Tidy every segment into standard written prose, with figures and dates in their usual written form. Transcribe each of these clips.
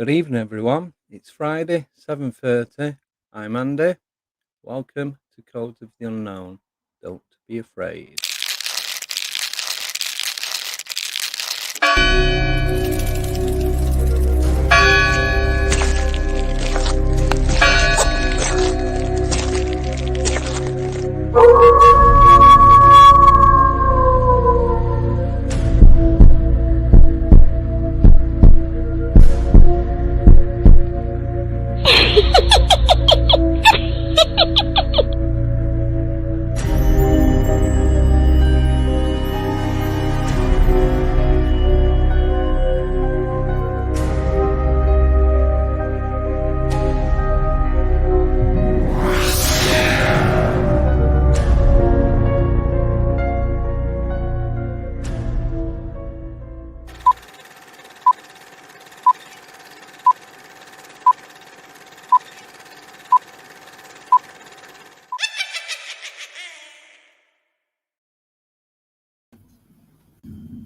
Good evening, everyone. It's Friday, 7:30. I'm Andy. Welcome to Codes of the Unknown. Don't be afraid.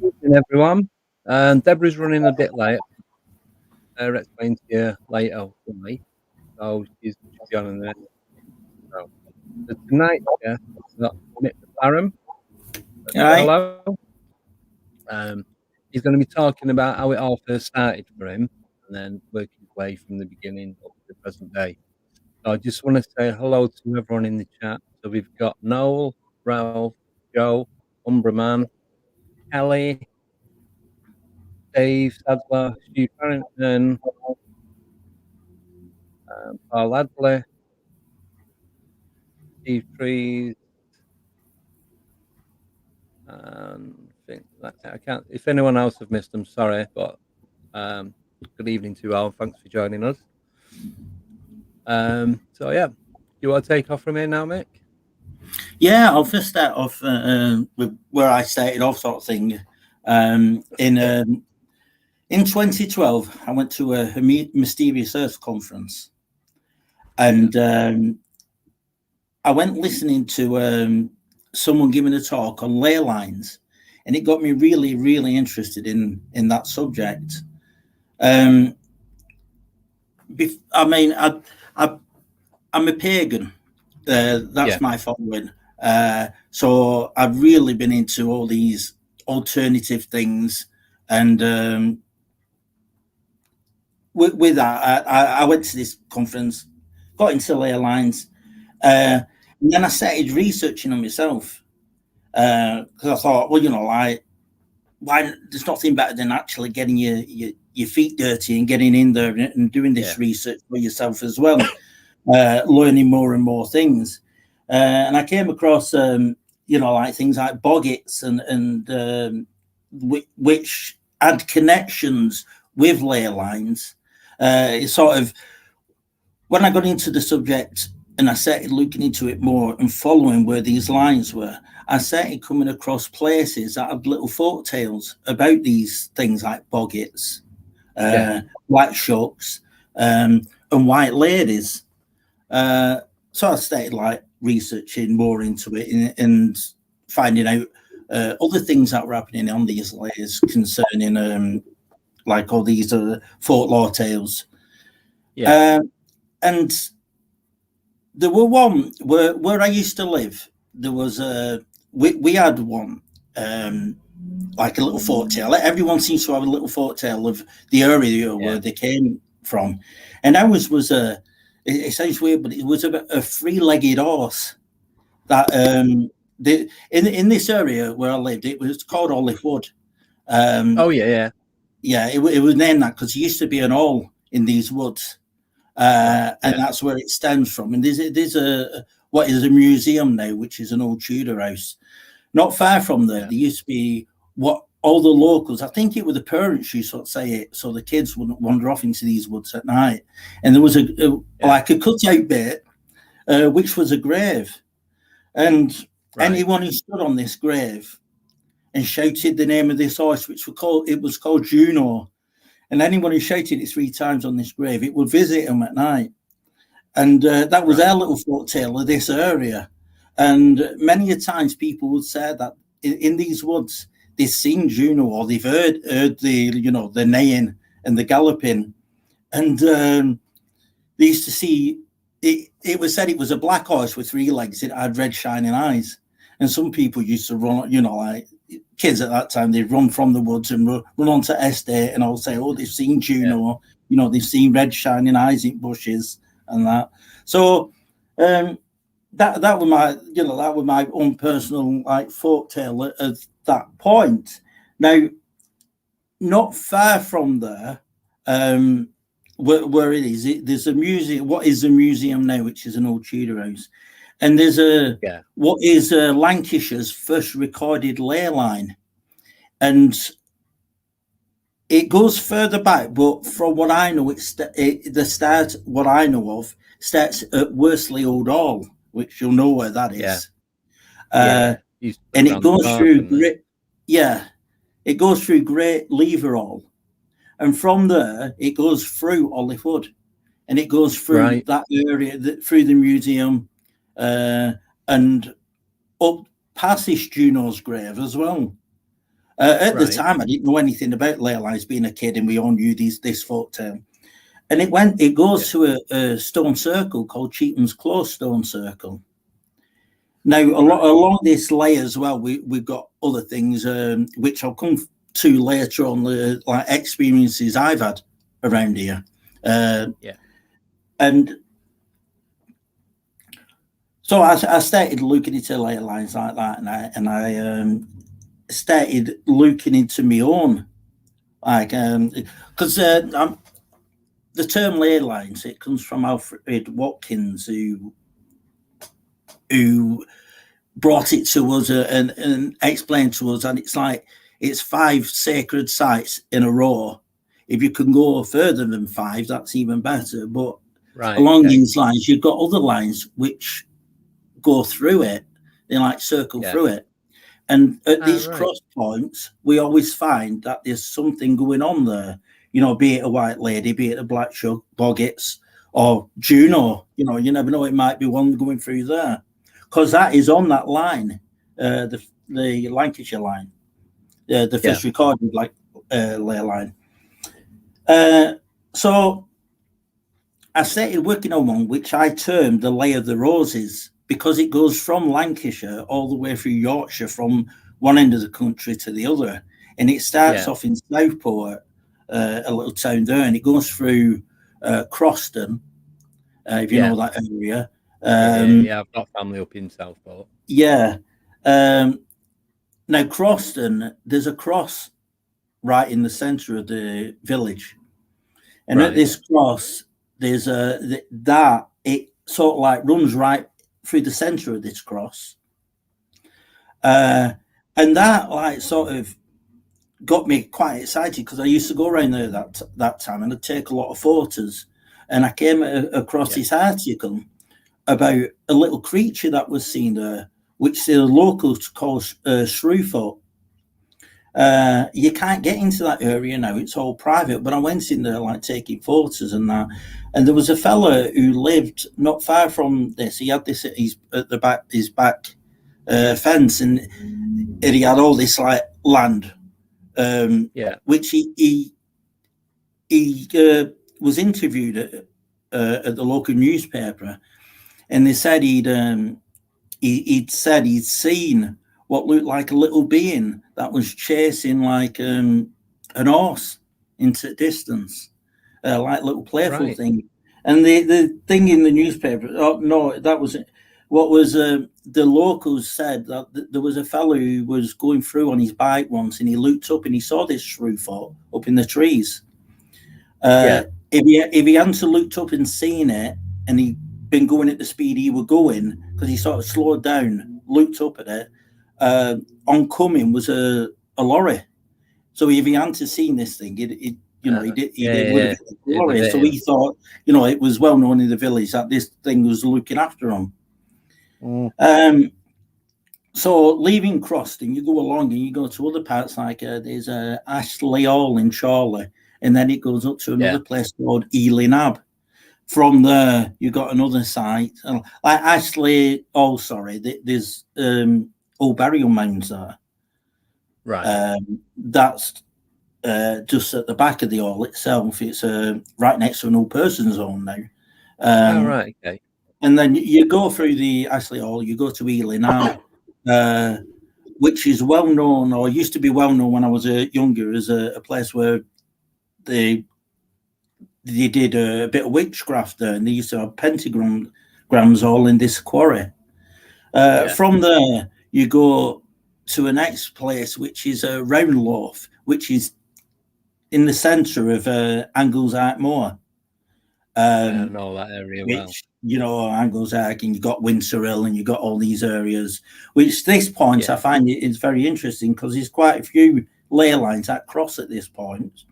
Good evening, everyone. Deborah's running a bit late. I'll explain to you later why. So she's on in there. So tonight, yeah, we've got Mick Mclaren. Aye. Hello. He's going to be talking about how it all first started for him and then working his way from the beginning up to the present day. So I just want to say hello to everyone in the chat. So we've got Noel, Ralph, Joe, Umbraman, Kelly, Dave Sadler, Stu Farrington, Paul Adley, Steve Trees, and I think that's it. I can't. If anyone else have missed them, sorry, but good evening to you all. Thanks for joining us. So yeah, do you want to take off from here now, Mick? Yeah, I'll first start off with where I started off, sort of thing. In 2012, I went to a Mysterious Earth conference, and I went listening to someone giving a talk on ley lines, and it got me really, really interested in that subject. I'm a pagan. That's my following. So I've really been into all these alternative things, and with that, I went to this conference, got into ley lines, and then I started researching on myself because I thought, well, why? There's nothing better than actually getting your feet dirty and getting in there and doing this research for yourself as well, learning more and more things. And I came across, like things like boggets and which had connections with ley lines. It's sort of, when I got into the subject and I started looking into it more and following where these lines were, I started coming across places that had little folk tales about these things like boggets, white shucks, and white ladies. So I started researching more into it and finding out other things that were happening on these layers concerning all these folklore tales. And there were one where I used to live. There was we had one like a little folk tale. Everyone seems to have a little folk tale of the area where they came from, and ours was it sounds weird, but it was a three-legged horse that in this area where I lived, it was called Olive Wood. Yeah, it was named that because it used to be an hole in these woods, and that's where it stems from. And there's what is a museum now, which is an old Tudor house. Not far from there, there used to be what all the locals, I think it was the parents used to say it, so the kids wouldn't wander off into these woods at night. And there was like a cutout bit, which was a grave. And anyone who stood on this grave and shouted the name of this horse, which was called Juno, and anyone who shouted it 3 times on this grave, it would visit them at night. And that was our little folk tale of this area. And many a times people would say that in these woods, they've seen Juno, or they've heard the neighing and the galloping. and they used to see it. It was said it was a black horse with 3 legs. It had red shining eyes, and some people used to run, like kids at that time, they'd run from the woods and run onto estate, and I'll say, "Oh, they've seen Juno." They've seen red shining eyes in bushes and that. So that was my own personal like folk tale at that point. Now, not far from there, where it is, there's a museum. What is the museum now? Which is an old Tudor house, and there's what is Lancashire's first recorded ley line, and it goes further back. But from what I know, the start. What I know of starts at Worsley Old Hall, which you'll know where that is. And it goes through it goes through Great Lever Hall, and from there it goes through Olive Wood, and it goes through that area, through the museum, and up past this Juno's grave as well. At the time, I didn't know anything about ley lines, being a kid, and we all knew this folk tale. And it goes to a stone circle called Cheatham's Close Stone Circle. Now, along this lay as well, we've got other things which I'll come to later on, like experiences I've had around here. And so I started looking into ley lines like that, and I started looking into my own, like because the term ley lines, it comes from Alfred Watkins, who brought it to us and explained to us, and it's like it's 5 sacred sites in a row. If you can go further than 5, that's even better. But along these lines, you've got other lines which go through it. They like circle through it. And at these cross points, we always find that there's something going on there. Be it a white lady, be it a black boggets, or Juno. You never know. It might be one going through there, because that is on that line, the Lancashire line, the first recorded ley line. So I started working on one which I termed the Lay of the Roses, because it goes from Lancashire all the way through Yorkshire, from one end of the country to the other. And it starts off in Southport, a little town there, and it goes through Croston, if you know that area. I've got family up in Southport. Now, Croston, there's a cross right in the centre of the village. And at this cross, there's it sort of like runs right through the centre of this cross. And that like sort of got me quite excited, because I used to go around there that time, and I'd take a lot of photos. And I came across this article about a little creature that was seen there, which the locals call shrewfoot. You can't get into that area now; it's all private. But I went in there, like taking photos and that. And there was a fella who lived not far from this. He had this at the back, his back fence, and he had all this like land, which he was interviewed at the local newspaper, and they said he'd said he'd seen what looked like a little being that was chasing like an horse into distance, like little playful thing. And the thing in the newspaper, that was what was the locals said that there was a fellow who was going through on his bike once, and he looked up and he saw this shrewfoot up in the trees. If he hadn't looked up and seen it, and he'd been going at the speed he was going, because he sort of slowed down, looked up at it, oncoming was a lorry. So if he hadn't seen this thing, he would have hit the lorry. So he thought, it was well known in the village that this thing was looking after him. So leaving Croston, you go along and you go to other parts, like there's Ashley Hall in Chorley, and then it goes up to another place called Ealing Ab. From there, you got another site, like Ashley Hall. There's old burial mounds there. That's just at the back of the hall itself. It's right next to an all persons hall now. Right, okay. And then you go through the Ashley Hall, you go to Ely now, which is well known, or used to be well known when I was younger, as a place where they did a bit of witchcraft there, and they used to have pentagrams all in this quarry. From there, you go to a next place, which is a Roundloaf, which is in the centre of Anglesark Moor. I don't know that area well. You know, Anglesark, and you've got Windsor Hill, and you've got all these areas, which this point I find it is very interesting because there's quite a few ley lines that cross at this point.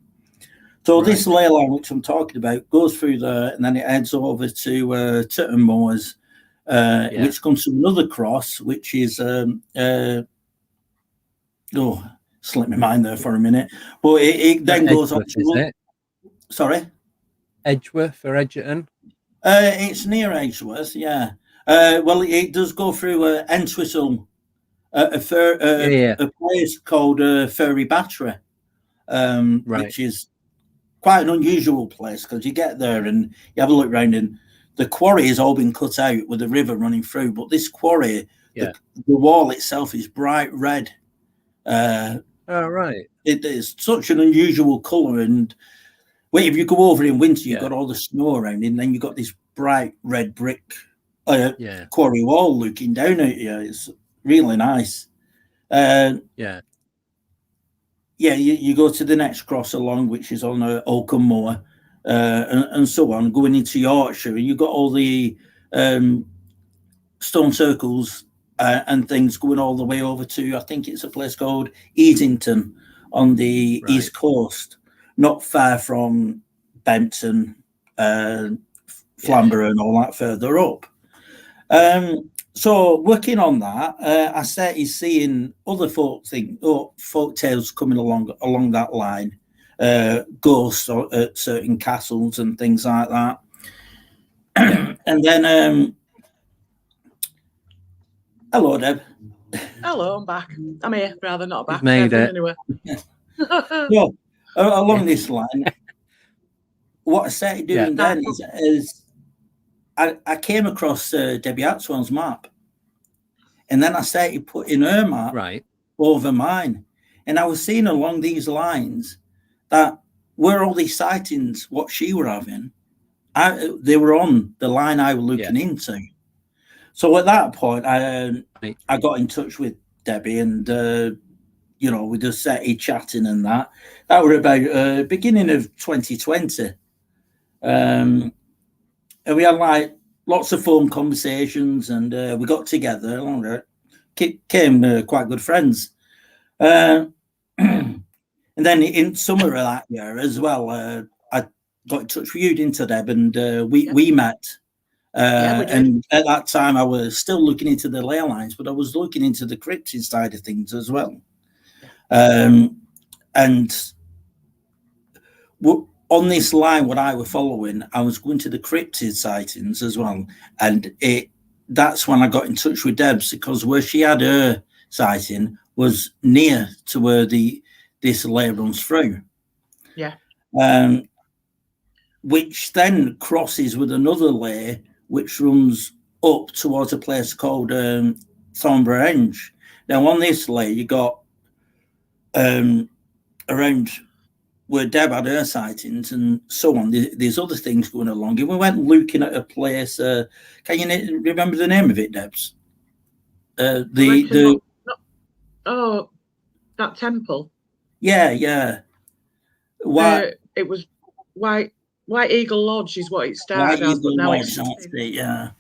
So this ley line, which I'm talking about, goes through there, and then it heads over to Tutton Moors, which comes to another cross, which is slipped my mind there for a minute. But it then goes on to sorry, Edgeworth or Edgerton? It's near Edgeworth, yeah. Well, it does go through Entwistle, a place called Furry Battery, which is quite an unusual place because you get there and you have a look around, and the quarry has all been cut out with the river running through. But this quarry, the wall itself is bright red. Right. It is such an unusual colour, and if you go over in winter, you've got all the snow around, and then you've got this bright red brick quarry wall looking down at you. It's really nice. You go to the next cross along, which is on Oakham Moor, and so on, going into Yorkshire, and you've got all the stone circles and things going all the way over to, I think it's a place called Easington on the east coast, not far from Benton, Flamborough, and all that further up. So working on that, I started seeing other folk tales coming along that line, ghosts at certain castles and things like that. And then, hello, Deb. Hello, I'm back. I'm here, rather not back. Made it. Anyway. Well, along this line, what I started doing then is I came across W.H.I.T's map, and then I started putting her map over mine, and I was seeing along these lines that where all these sightings, what she were having, they were on the line I was looking into. So at that point, I got in touch with Debbie, and we just started chatting and that. That were about beginning of 2020. And we had like lots of phone conversations, and we got together, became quite good friends. And then in summer of that year as well, I got in touch with you, didn't I, Deb? And we met. And at that time, I was still looking into the ley lines, but I was looking into the cryptid side of things as well. And on this line, what I was following, I was going to the cryptid sightings as well. And that's when I got in touch with Debs, because where she had her sighting was near to where this ley runs through. Yeah. Which then crosses with another ley, which runs up towards a place called Thornborough Henge. Now, on this ley, you got around where Deb had her sightings and so on. There's other things going along. And we went looking at a place. Can you remember the name of it, Debs? That temple. Yeah. It was White Eagle Lodge is what it started as, but now it's Yeah.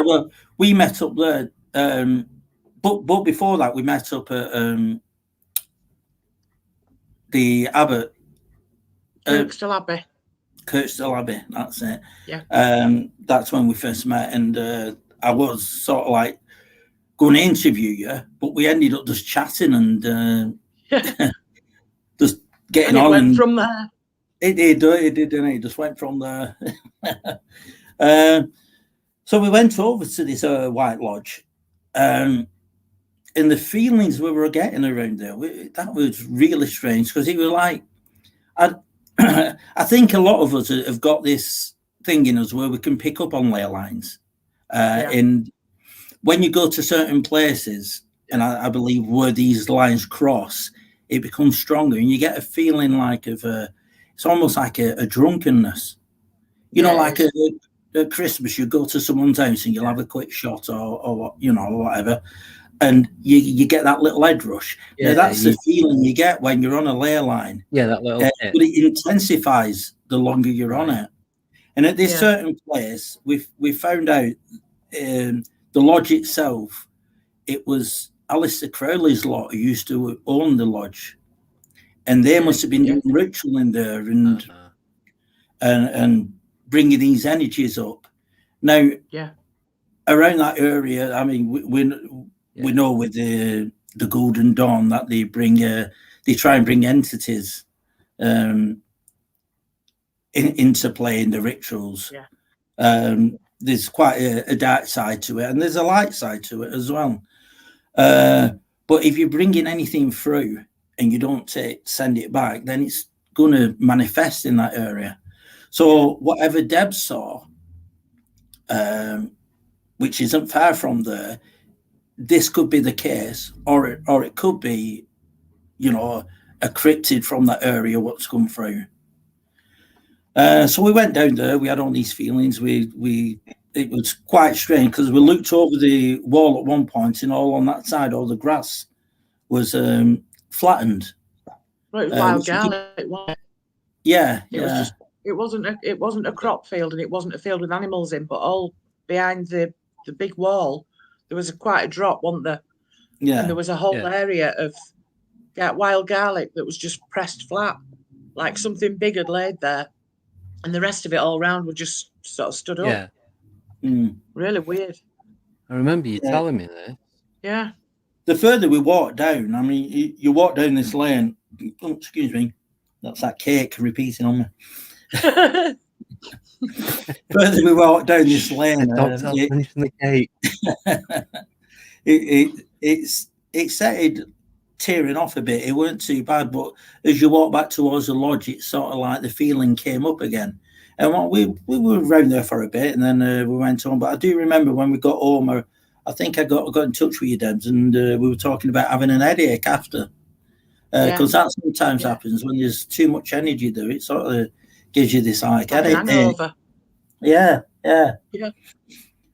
Well, we met up there, but before that, we met up at the Abbot. Kirkstall Abbey. Kirkstall Abbey, that's it. Yeah. That's when we first met, and I was sort of like going to interview you, but we ended up just chatting and just getting on. Went from there. It did, didn't it? It just went from there. So we went over to this White Lodge, and and the feelings we were getting around there, that was really strange, because it was like, I, I think a lot of us have got this thing in us where we can pick up on ley lines. And when you go to certain places, and I believe where these lines cross, it becomes stronger, and you get a feeling like it's almost like a drunkenness. You know, like at Christmas, you go to someone's house and you'll have a quick shot or whatever, and you get that little head rush. Now, that's the feeling you get when you're on a ley line. Yeah, that little but it intensifies the longer you're on it. And at this certain place, we found out the lodge itself, it was Alistair Crowley's lot who used to own the lodge, and they must have been doing ritual in there and bringing these energies up. Now, around that area, I mean, we know with the Golden Dawn that they try and bring entities into play in the rituals. There's quite a dark side to it, and there's a light side to it as well. But if you're bringing anything through and you don't send it back, then it's going to manifest in that area. So whatever Deb saw, which isn't far from there, this could be the case, or it could be, a cryptid from that area what's come through. So we went down there. We had all these feelings. It was quite strange, because we looked over the wall at one point, and all on that side, all the grass was flattened. Right, wild garlic. It wasn't a crop field, and it wasn't a field with animals in, but all behind the big wall, there was quite a drop, wasn't there? Yeah. And there was a whole area of wild garlic that was just pressed flat, like something big had laid there, and the rest of it all around were just sort of stood up. Yeah. Really weird. I remember you telling me this. Yeah. The further we walked down, I mean, you walk down this lane. Oh, excuse me. That's that cake repeating on me. Further we walked down this lane, the cake. it started tearing off a bit. It weren't too bad, but as you walk back towards the lodge, it's sort of like the feeling came up again. And we were around there for a bit, and then we went home. But I do remember when we got home, I think I got in touch with you, Debs, and we were talking about having an headache after. Because that sometimes happens when there's too much energy there. It sort of gives you this like headache. Hangover. Yeah.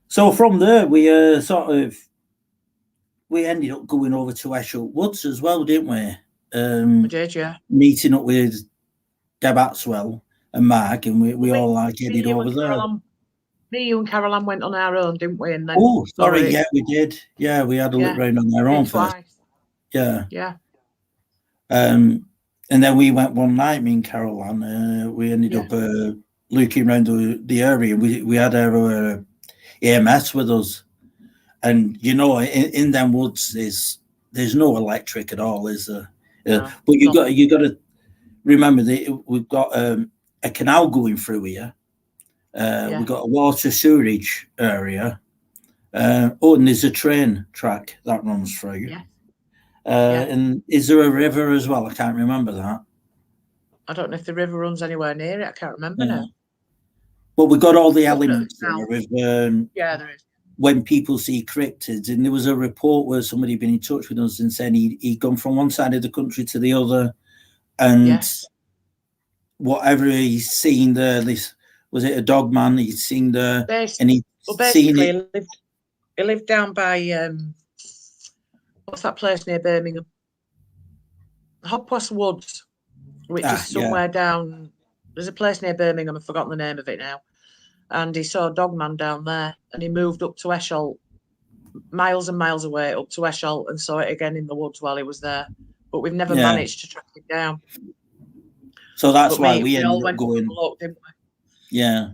So from there, we ended up going over to Esholt Woods as well, didn't we? We did, yeah. Meeting up with Deb Atwell and Mark, and we all headed over there. Me, you and Caroline went on our own, didn't we? And then we did. Yeah, we had a look round on our own first. Yeah. And then we went one night, me and Caroline. We ended up looking around the area. We had our EMS with us, and in them woods there's no electric at all, is there? But you got to remember that we've got a canal going through here. We've got a water sewerage area. And there's a train track that runs through. And is there a river as well? I can't remember that. I don't know if the river runs anywhere near it. I can't remember now. But we've got all the elements there with there is. When people see cryptids. And there was a report where somebody had been in touch with us and said he'd gone from one side of the country to the other, and whatever he's seen there, was it a dog man he'd seen there? And he'd seen it. He lived down by what's that place near Birmingham? Hopwas Woods, which is somewhere down. There's a place near Birmingham. I've forgotten the name of it now. And he saw a dogman down there, and he moved up to Esholt, miles and miles away, up to Esholt, and saw it again in the woods while he was there. But we've never managed to track it down. So that's why we ended up going. Look, didn't we? Yeah,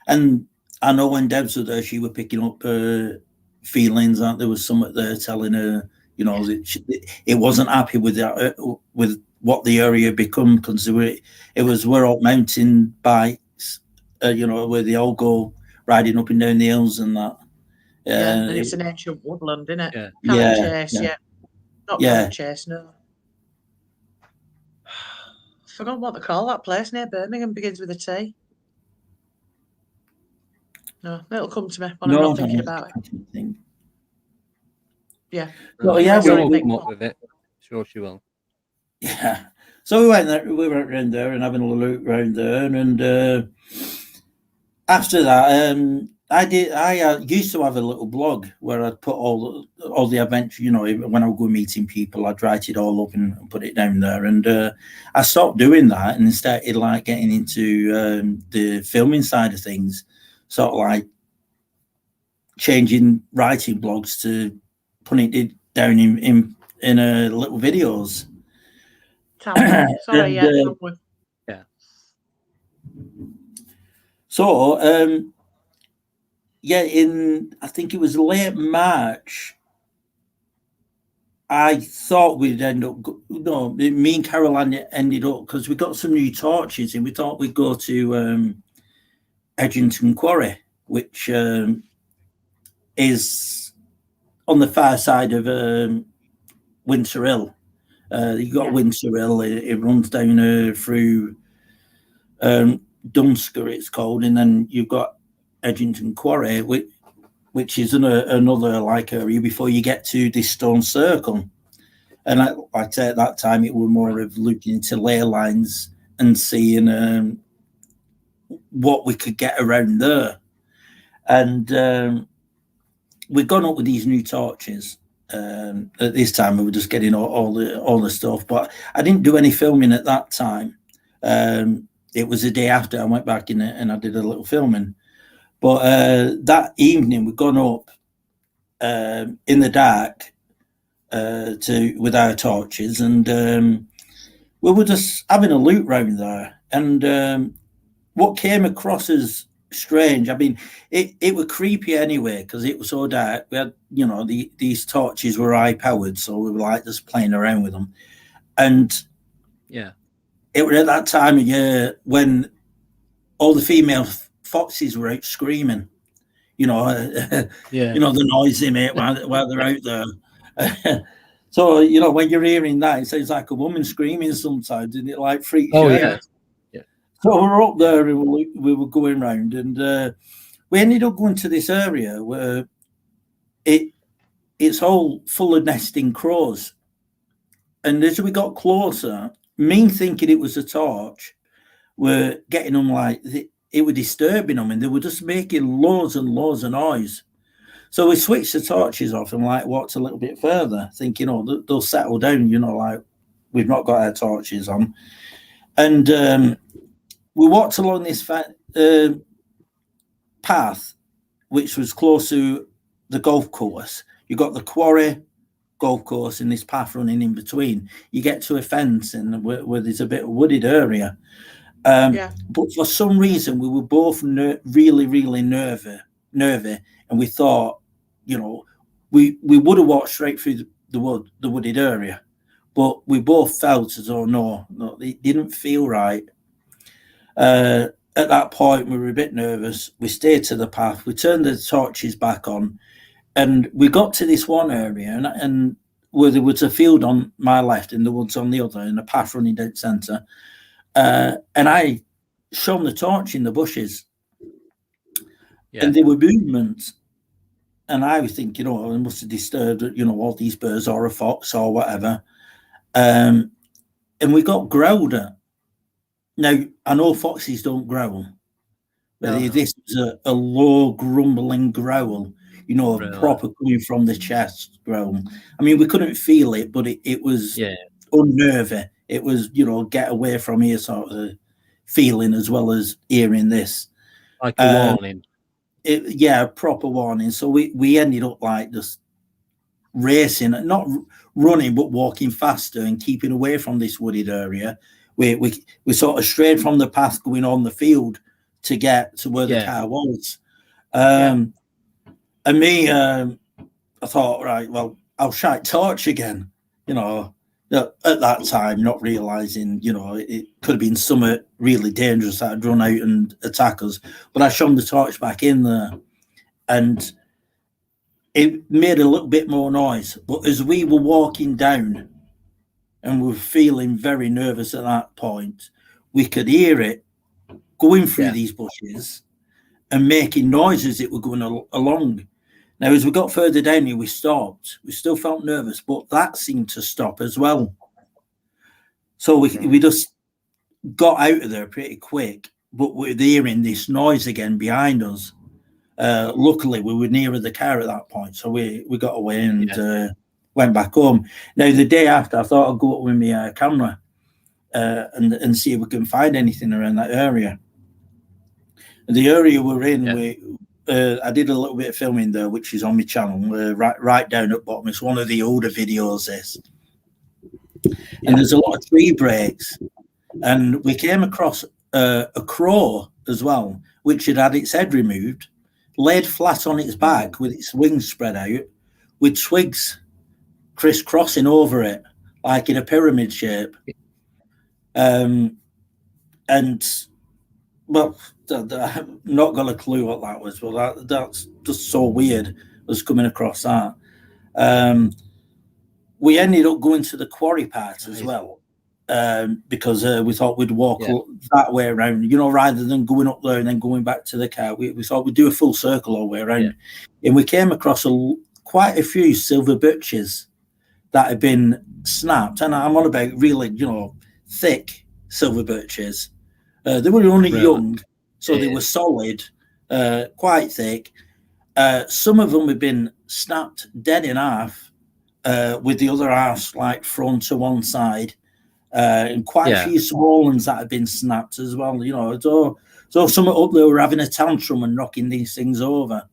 and I know when Debs was there, she was picking up feelings that there was something there telling her, that it wasn't happy with that, with what the area had become, because we're all mountain bikes, where they all go riding up and down the hills and that. and it's an ancient woodland, isn't it? Yeah. Cannock Chase, Not Cannock Chase, no. I forgot what they call that place near Birmingham, begins with a T. No, it'll come to me when I'm not thinking about it. Yeah. Well, we'll come up with it. Sure she will. Yeah. So we went around there and having a look around there, and after that, I used to have a little blog where I'd put all the adventure. You know, when I would go meeting people, I'd write it all up and put it down there. And I stopped doing that and started like getting into the filming side of things, sort of like changing writing blogs to putting it down in little videos. Sorry, yeah. So, I think it was late March, I thought we'd end up, me and Caroline ended up, because we got some new torches and we thought we'd go to Edgington Quarry, which is on the far side of Winter Hill. You got Winter Hill, it runs down through Dunsker, it's called, and then you've got Edgington Quarry, which is another like area before you get to this stone circle. And I'd say at that time it was more of looking into ley lines and seeing what we could get around there. And we'd gone up with these new torches. At this time we were just getting all the stuff, but I didn't do any filming at that time. It was the day after I went back in and I did a little filming. But that evening we'd gone up in the dark with our torches, and we were just having a look round there. And what came across as strange, I mean, it was creepy anyway, because it was so dark. We had, these torches were high powered, so we were like just playing around with them. And it was at that time of year when all the female foxes were out screaming, the noise they make while they're out there. So, when you're hearing that, it sounds like a woman screaming sometimes, and it like freaks you out. So we were up there and we were going round, and we ended up going to this area where it's all full of nesting crows. And as we got closer, me thinking it was a torch, were getting them like it was disturbing them, and they were just making loads and loads of noise. So we switched the torches off and like walked a little bit further, thinking, they'll settle down, like we've not got our torches on. And we walked along this path, which was close to the golf course. You got the quarry, golf course, and this path running in between. You get to a fence and where there's a bit of wooded area. But for some reason, we were both really, really nervy, and we thought, we would have walked straight through the wooded area, but we both felt as though no, it didn't feel right. At that point, we were a bit nervous. We stayed to the path. We turned the torches back on, and we got to this one area, and where there was a field on my left and the woods on the other, and a path running down centre. And I shone the torch in the bushes, and there were movements. And I was thinking, it must have disturbed, all these birds or a fox or whatever. And we got growled at. Now, I know foxes don't growl, but this was a low, grumbling growl, really? Proper coming from the chest growl. I mean, we couldn't feel it, but it was unnerving. It was, get away from here sort of feeling, as well as hearing this. Like a warning. A proper warning. So we ended up like just racing, not running, but walking faster and keeping away from this wooded area. We sort of strayed from the path going on the field to get to where the car was. And me, I thought, right, well, I'll shine torch again, at that time, not realising, it could have been something really dangerous that had run out and attack us. But I shone the torch back in there, and it made a little bit more noise. But as we were walking down and we were feeling very nervous at that point, we could hear it going through these bushes and making noises that were going along. Now, as we got further down here, we stopped. We still felt nervous, but that seemed to stop as well. So we just got out of there pretty quick, but we're hearing this noise again behind us. Luckily, we were nearer the car at that point, so we got away and went back home. Now, the day after, I thought I'd go up with my camera and see if we can find anything around that area. The area we're in, I did a little bit of filming there, which is on my channel, right down at the bottom. It's one of the older videos, this. And there's a lot of tree breaks. And we came across a crow as well, which had its head removed, laid flat on its back with its wings spread out, with twigs crisscrossing over it, like in a pyramid shape. And, well, I've not got a clue what that was, but that's just so weird, was coming across that. We ended up going to the quarry part as well, because we thought we'd walk that way around, rather than going up there and then going back to the car. We thought we'd do a full circle all the way around. And we came across quite a few silver birches that had been snapped. And I'm on about really, thick silver birches. They were only young, so they were solid, quite thick. Some of them had been snapped dead in half, with the other half like thrown to one side, and quite a few small ones that had been snapped as well. So some up there were having a tantrum and knocking these things over.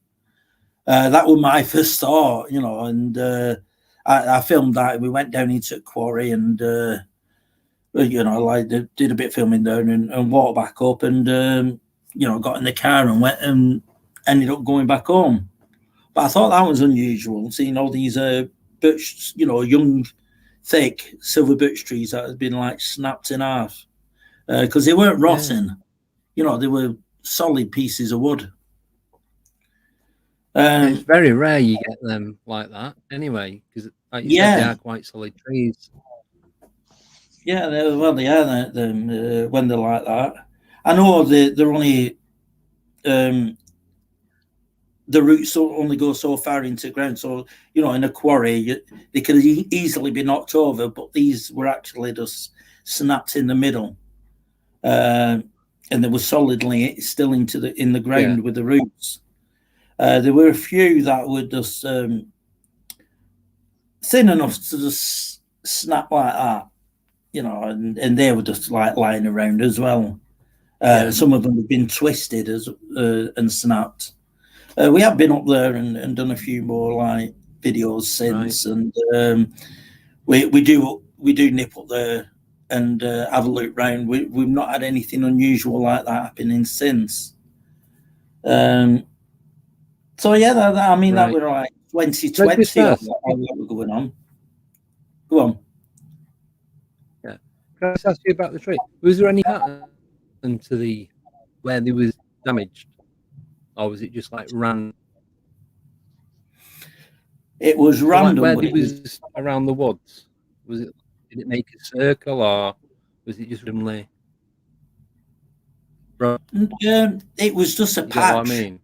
That was my first thought, and I filmed that. We went down into the quarry and did a bit of filming there and walked back up and got in the car and went and ended up going back home. But I thought that was unusual, seeing all these birch, young, thick silver birch trees that had been like snapped in half, because they weren't rotten. They were solid pieces of wood. It's very rare you get them like that anyway, because like you said, they are quite solid trees. Yeah, they are when they're like that. I know they're only the roots only go so far into the ground. So, in a quarry, they could easily be knocked over, but these were actually just snapped in the middle. And they were solidly still in the ground with the roots. There were a few that were just thin enough to just snap like that, and they were just like lying around as well. Some of them have been twisted and snapped. We have been up there and done a few more like videos since, and we do nip up there and have a look round. We've not had anything unusual like that happening since. So that were like 2020 that were going on. Go on. Yeah. Can I just ask you about the tree? Was there any pattern to where there was damaged? Or was it just like random? It was random. Like where it was around the woods, did it make a circle or was it just randomly? It was just a patch. Know what I mean?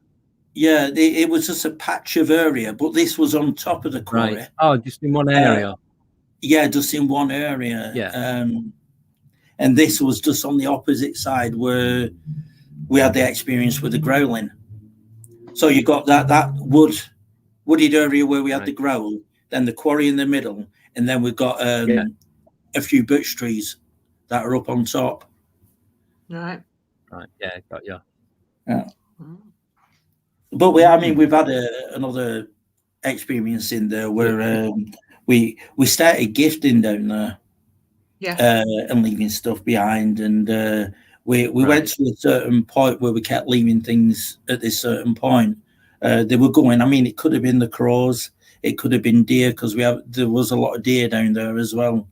Yeah, it was just a patch of area, but this was on top of the quarry. Right. Oh, just in one area. Just in one area. Yeah. And this was just on the opposite side where we had the experience with the growling. So you got that wooded area where we had the growl, then the quarry in the middle, and then we've got a few birch trees that are up on top. Right. Yeah, got you. Yeah. But we've had another experience in there where we started gifting down there, and leaving stuff behind, and we went to a certain point where we kept leaving things at this certain point. They were going. It could have been the crows, it could have been deer, because there was a lot of deer down there as well.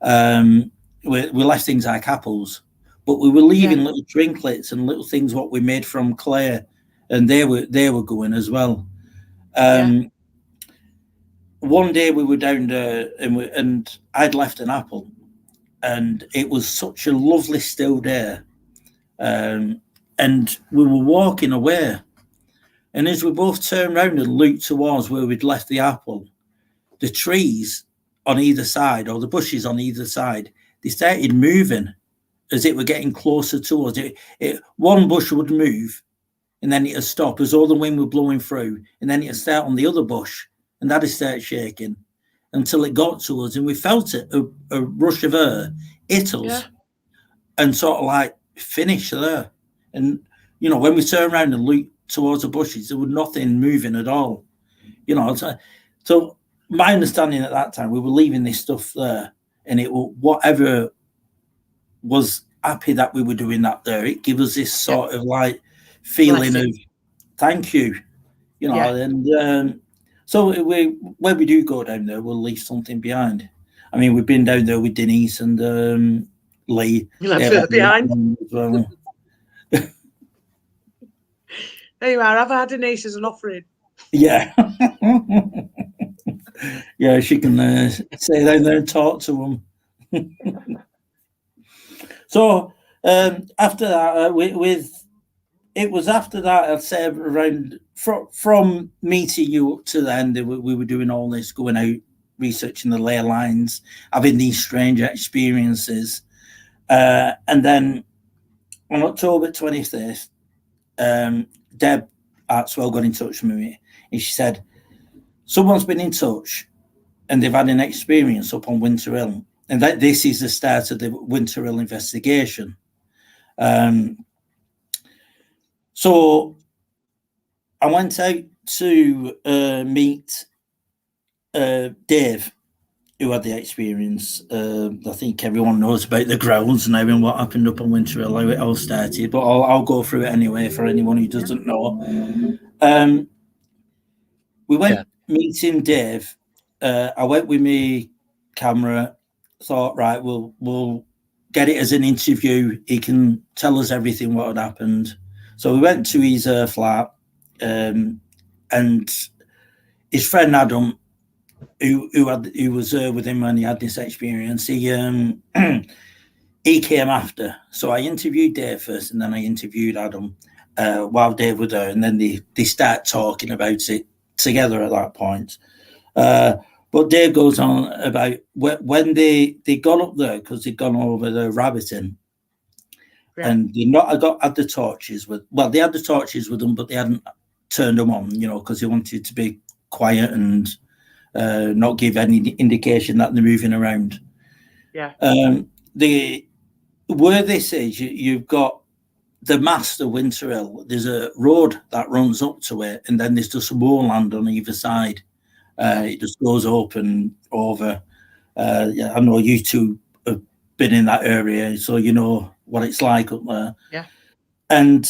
We left things like apples, but we were leaving little trinklets and little things what we made from clay. And they were going as well. one day we were down there, and I'd left an apple, and it was such a lovely still day, and we were walking away, and as we both turned round and looked towards where we'd left the apple, the trees on either side, or the bushes on either side, they started moving as it were getting closer towards it. One bush would move, and then it'd stop as though the wind were blowing through, and then it'd start on the other bush, and that'd start shaking until it got to us, and we felt it, a rush of air hit us, and sort of like finish there. And when we turned around and looked towards the bushes, there was nothing moving at all. So my understanding at that time, we were leaving this stuff there, and it was whatever was happy that we were doing that there. It gave us this sort of like feeling of thank you, and so when we do go down there, we'll leave something behind. I mean, we've been down there with Denise and Lee. You left it behind as well. There you are. I've had Denise as an offering. Yeah. Yeah, she can stay down there and talk to them. So after that, it was after that, I'd say around from meeting you up to the end, we were doing all this, going out, researching the ley lines, having these strange experiences. And then on October 25th, Deb Hartswell got in touch with me, and she said, someone's been in touch and they've had an experience up on Winter Hill, and that this is the start of the Winter Hill investigation. So I went out to meet Dave, who had the experience. I think everyone knows about the grounds and everything, what happened up on Winter Hill, how it all started, but I'll go through it anyway for anyone who doesn't know. We went meeting Dave. I went with my camera, thought, right, we'll get it as an interview. He can tell us everything what had happened. So we went to his flat, and his friend Adam, who was with him when he had this experience, he came after. So I interviewed Dave first, and then I interviewed Adam while Dave was there, and then they start talking about it together at that point. But Dave goes on about when they got up there, because they'd gone over the rabbiting, and they had the torches they had the torches with them, but they hadn't turned them on, because they wanted to be quiet and not give any indication that they're moving around. Yeah. Where this is, you've got the Master Winter Hill. There's a road that runs up to it, and then there's just moorland on either side. It just goes up and over. I know you two have been in that area, so you know what it's like up there. Yeah. And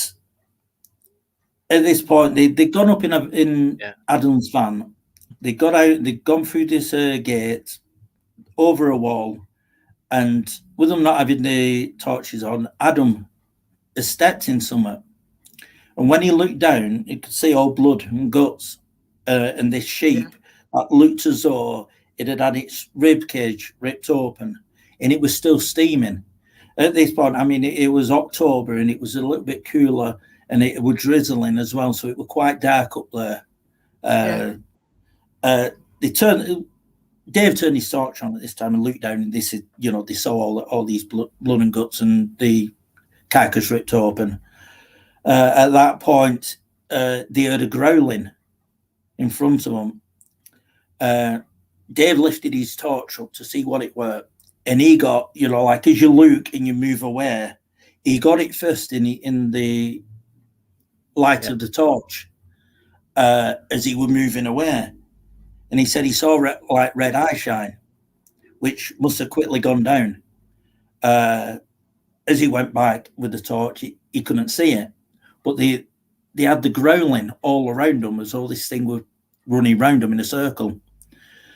at this point, they'd gone up in Adam's van. They got out. They'd gone through this gate, over a wall, and with them not having the torches on, Adam has stepped in somewhere. And when he looked down, he could see all blood and guts, and this sheep that looked as though it had its rib cage ripped open, and it was still steaming. At this point, I mean, it was October, and it was a little bit cooler, and it was drizzling as well, so it was quite dark up there. Dave turned his torch on at this time and looked down, and they saw all these blood and guts and the carcass ripped open. At that point, they heard a growling in front of them. Dave lifted his torch up to see what it were, and he got, like as you look and you move away, he got it first in the light of the torch as he was moving away. And he said he saw red eye shine, which must have quickly gone down. As he went back with the torch, he couldn't see it. But they had the growling all around them as though this thing was running around them in a circle.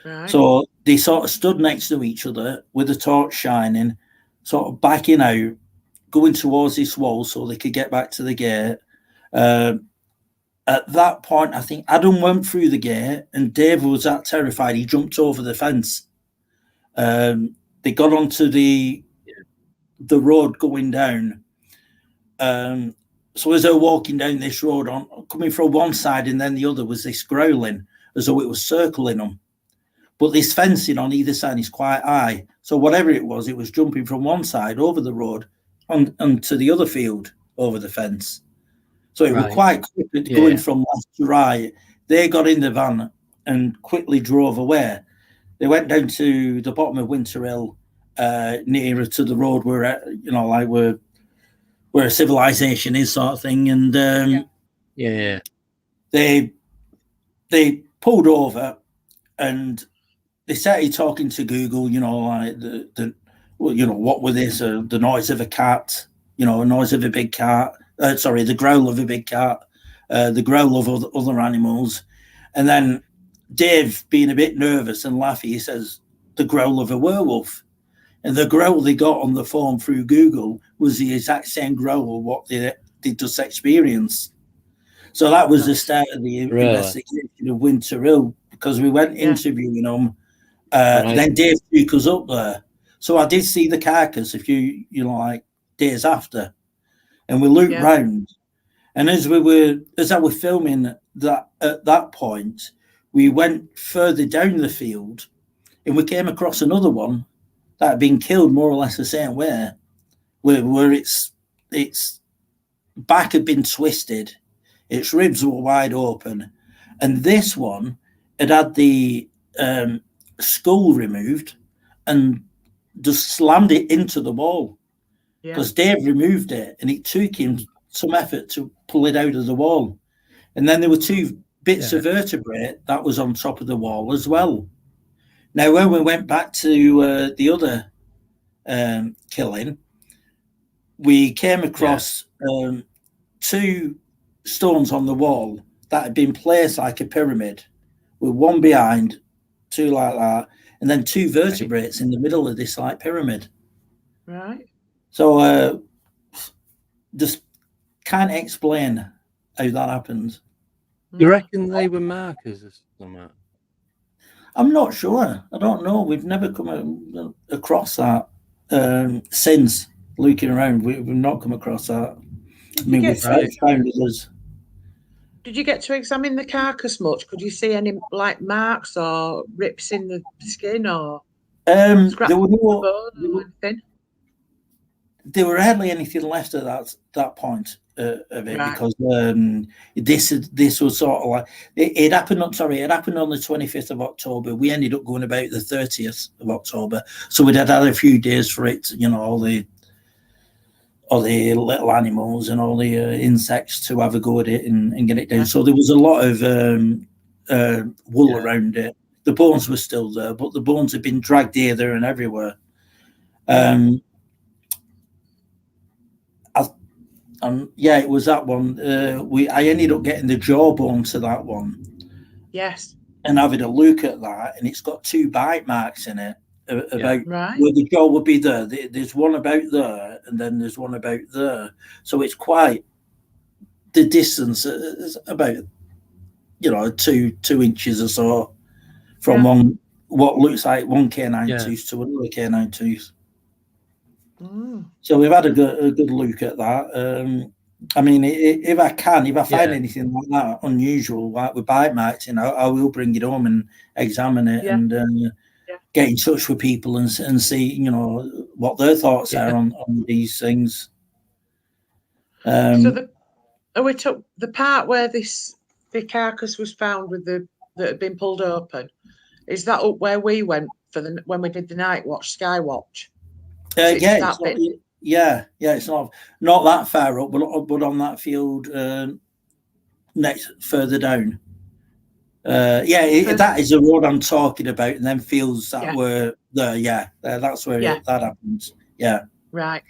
Right. So they sort of stood next to each other with the torch shining, sort of backing out, going towards this wall so they could get back to the gate. at that point, I think Adam went through the gate, and Dave was that terrified he jumped over the fence. They got onto the road going down. So as they're walking down this road, coming from one side and then the other, was this growling as though it was circling them. But this fencing on either side is quite high. So whatever it was jumping from one side over the road onto the other field over the fence. So it was quite quick at going from left to right. They got in the van and quickly drove away. They went down to the bottom of Winter Hill, nearer to the road where, like where civilization is, sort of thing. And they pulled over and they started talking to Google, like what were this? The noise of a cat, a noise of a big cat. The growl of a big cat, the growl of other animals. And then Dave, being a bit nervous and laughy, he says, the growl of a werewolf. And the growl they got on the phone through Google was the exact same growl what they just experienced. So that was the start of the investigation of Winter Hill, because we went interviewing them. Then Dave took us up there. So I did see the carcass a few, like days after. And we looked round. And as I was filming that at that point, we went further down the field and we came across another one that had been killed more or less the same way, where its back had been twisted, its ribs were wide open, and this one had the skull removed and just slammed it into the wall, because Dave removed it and it took him some effort to pull it out of the wall. And then there were two bits of vertebrae that was on top of the wall as well. Now, when we went back to the other killing, we came across two stones on the wall that had been placed like a pyramid, with one behind, two like that, and then two vertebrates in the middle of this like pyramid. Right. So just can't explain how that happened. You reckon they were markers or something? I'm not sure. I don't know. We've never come across that since looking around. We've not come across that. We've found others. Did you get to examine the carcass much? Could you see any like marks or rips in the skin or there were anything? There were hardly anything left at that point of it, because this was sort of like it happened. It happened on the 25th of October. We ended up going about the 30th of October, so we'd had a few days for it. All the little animals and all the insects to have a go at it and get it down. So there was a lot of wool around it. The bones were still there, but the bones had been dragged here, there, and everywhere. It was that one. I ended up getting the jawbone to that one. Yes. And having a look at that, and it's got two bite marks in it about where the jaw would be there. There's one about there, and then there's one about there. So it's quite the distance is about 2 inches or so from one what looks like one canine tooth to another canine tooth. So we've had a good look at that. I mean, if I find anything like that unusual, like with bite marks, I will bring it home and examine it and get in touch with people and see, what their thoughts are on these things. So we took the part where the carcass was found that had been pulled open. Is that up where we went when we did the night watch, Sky Watch? It's not that far up, but on that field next further down. That is the road I'm talking about, and then fields that were there. That's where that happens. Yeah. Right.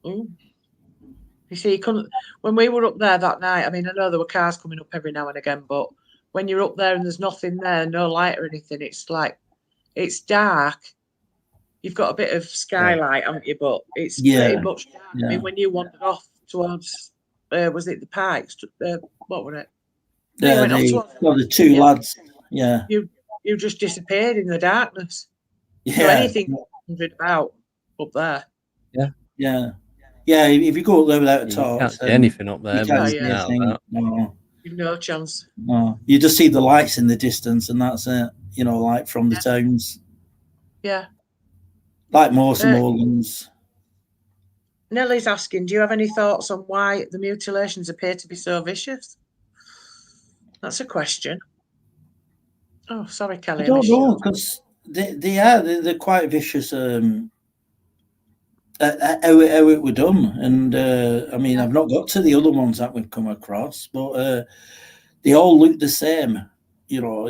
You see, you couldn't. When we were up there that night, I mean, I know there were cars coming up every now and again, but when you're up there and there's nothing there, no light or anything, it's like it's dark. You've got a bit of skylight, haven't you? But it's pretty much dark. I mean, when you wandered off towards, was it the Pikes? What were it? The two lads. Yeah. You just disappeared in the darkness. Yeah. So anything about up there. Yeah. Yeah. Yeah. If you go up there without a torch, you can't see anything up there. You can't see yeah. anything. No. You've no chance. No. You just see the lights in the distance, and that's it. You know, like from the towns. Yeah. Like most moorlands. Nellie's asking, do you have any thoughts on why the mutilations appear to be so vicious? That's a question. Oh, sorry, Kelly. I don't know, because they're quite vicious. How it were done, and I mean, I've not got to the other ones that we've come across, but they all look the same. You know,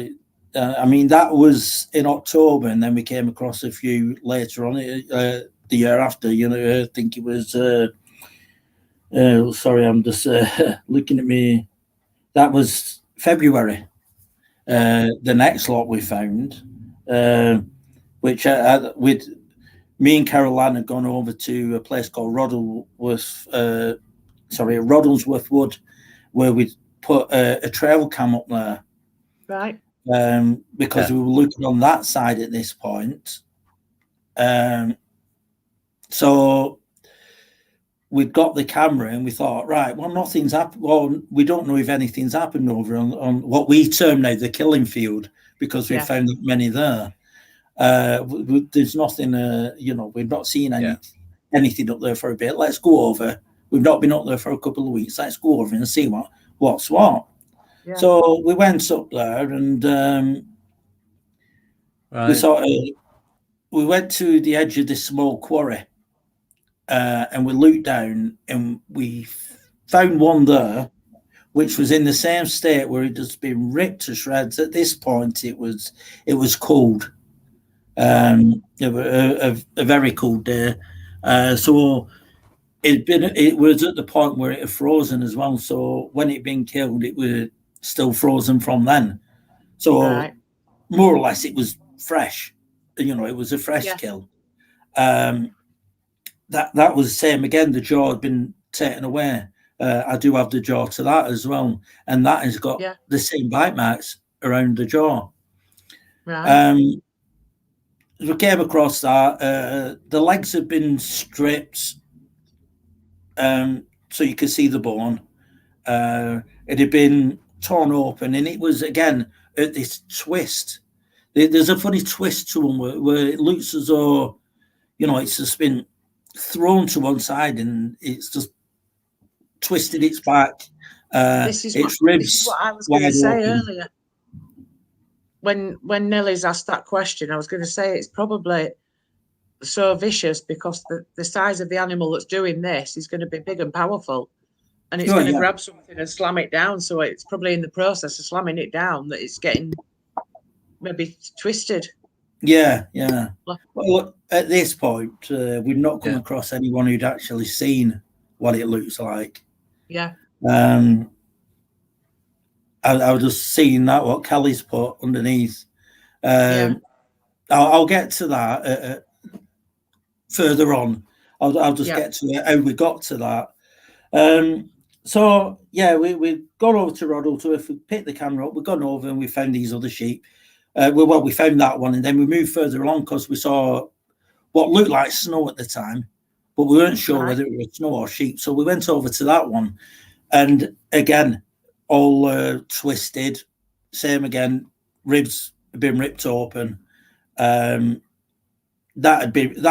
I mean, that was in October, and then we came across a few later on the year after. You know, I think it was. Sorry, I'm just looking at me. That was February. The next lot we found, which with me and Caroline had gone over to a place called Roddlesworth Wood, where we put a trail cam up there. Right. Because we were looking on that side at this point. So we'd got the camera and we thought, right, well, nothing's happened. Well, we don't know if anything's happened over on what we term now the killing field, because we found that many there. There's nothing, we've not seen anything up there for a bit. Let's go over. We've not been up there for a couple of weeks. Let's go over and see what's what. Yeah. So we went up there and we went to the edge of this small quarry. And we looked down and we found one there, which was in the same state where it had been ripped to shreds. At this point, it was cold, a very cold day. So it was at the point where it had frozen as well. So when it been killed, it was still frozen from then. So more or less, it was fresh. You know, it was a fresh kill. That was the same again. The jaw had been taken away. I do have the jaw to that as well, and that has got the same bite marks around the jaw. Right. We came across that. The legs had been stripped, so you could see the bone. It had been torn open, and it was again at this twist. There's a funny twist to them where it looks as though, you know, it's just been thrown to one side and it's just twisted its back. This is what I was going to say earlier. When Nellie's asked that question, I was going to say it's probably so vicious because the size of the animal that's doing this is going to be big and powerful, and it's going to grab something and slam it down. So it's probably in the process of slamming it down that it's getting maybe twisted. Yeah. Well, at this point, we've not come across anyone who'd actually seen what it looks like. Yeah. I was just seeing that what Kelly's put underneath. I'll get to that further on. I'll just get to how we got to that. So we've gone over to Roddlesworth. We picked the camera up. We've gone over and we found these other sheep. We found that one, and then we moved further along because we saw what looked like snow at the time, but we weren't sure whether it was snow or sheep. So we went over to that one, and again, all twisted. Same again, ribs had been ripped open. That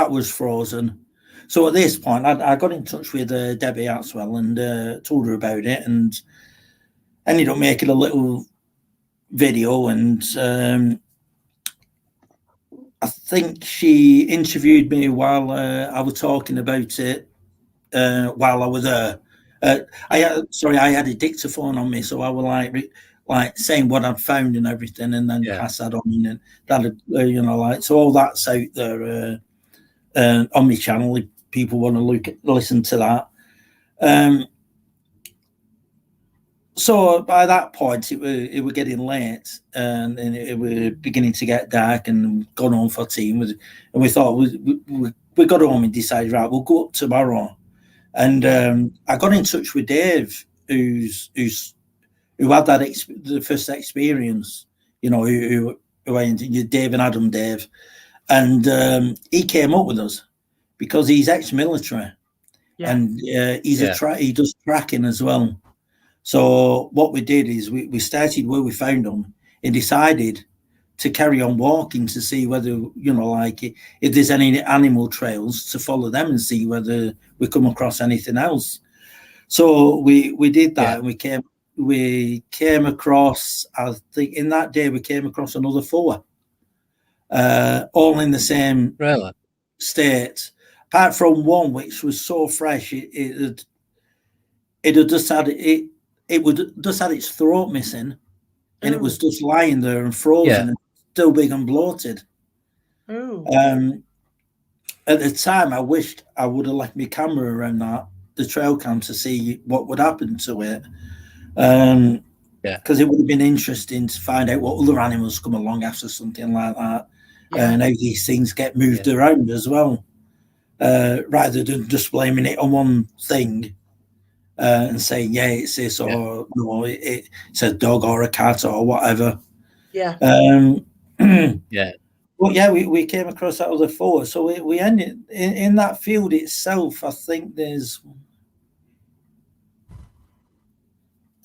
was frozen. So at this point, I got in touch with Debbie Axwell and told her about it, and ended up making a little video, and I think she interviewed me while I was talking about it while I was there. I had a dictaphone on me, so I was like saying what I'd found and everything, and then pass that on, and that so all that's out there on my channel. If people want to listen to that. So by that point, it was getting late, and it was beginning to get dark, and gone home for tea. And we thought we got home and decided, right, we'll go up tomorrow. And I got in touch with Dave, who's who had that the first experience. You know, who Dave and Adam Dave, and he came up with us because he's ex-military, and he does tracking as well. So what we did is we started where we found them and decided to carry on walking to see whether, you know, like if there's any animal trails, to follow them and see whether we come across anything else. So we did that, and we came across, I think in that day we came across another 4, all in the same state, apart from one which was so fresh it would just had its throat missing, and it was just lying there and frozen and still big and bloated. At the time, I wished I would have left my camera around the trail cam to see what would happen to it. Because it would have been interesting to find out what other animals come along after something like that, and how these things get moved around as well, rather than just blaming it on one thing and saying, yeah, it's this, or no, it's a dog or a cat or whatever. Well, we came across that other 4. So we ended in that field itself. I think there's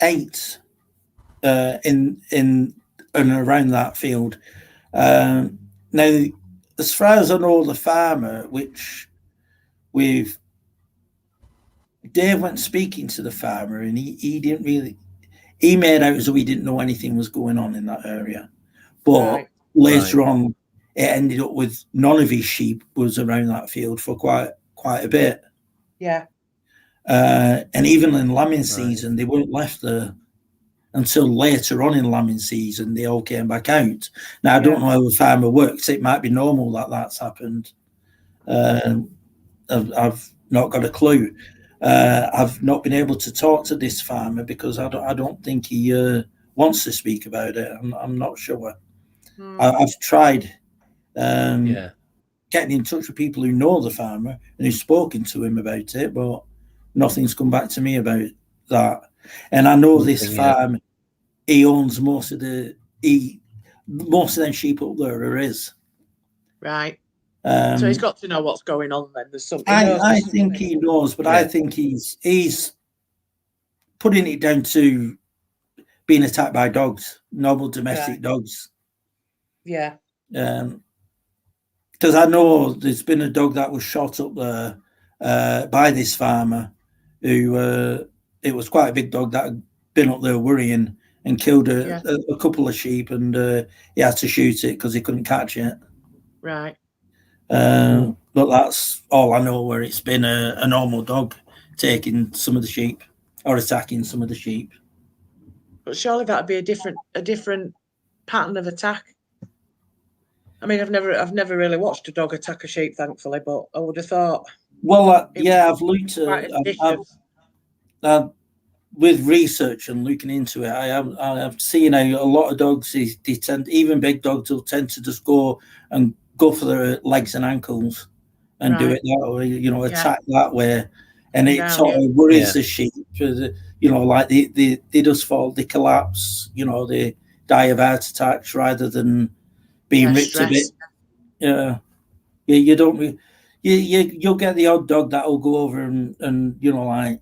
8 in and around that field. Now, as far as I know, the farmer, which Dave went speaking to the farmer, and he didn't really. He made out as though he didn't know anything was going on in that area, but later on, it ended up with none of his sheep was around that field for quite a bit. And even in lambing season, they weren't left there until later on in lambing season. They all came back out. Now I don't know how the farmer works. It might be normal that that's happened. I've not got a clue. I've not been able to talk to this farmer because I don't think he wants to speak about it. I'm not sure. I've tried getting in touch with people who know the farmer and who've spoken to him about it, but nothing's come back to me about that. And I know this farm, he owns most of them sheep up there are his. Right. So he's got to know what's going on then. There's something. I think he knows, but I think he's putting it down to being attacked by dogs, normal domestic dogs. Because I know there's been a dog that was shot up there by this farmer who it was quite a big dog that had been up there worrying and killed a couple of sheep, and he had to shoot it because he couldn't catch it. Right. But that's all I know, where it's been a normal dog taking some of the sheep or attacking some of the sheep. But surely that'd be a different pattern of attack. I mean, I've never really watched a dog attack a sheep, thankfully, but I would have thought. Well, I've looked at with research and looking into it. I've seen a lot of dogs. They tend, even big dogs, will tend to just go for their legs and ankles and do it that way. You know, attack that way, and it sort of worries the sheep. You know, like they just fall, they collapse. You know, they die of heart attacks rather than being ripped a bit. You don't. You'll get the odd dog that will go over and you know, like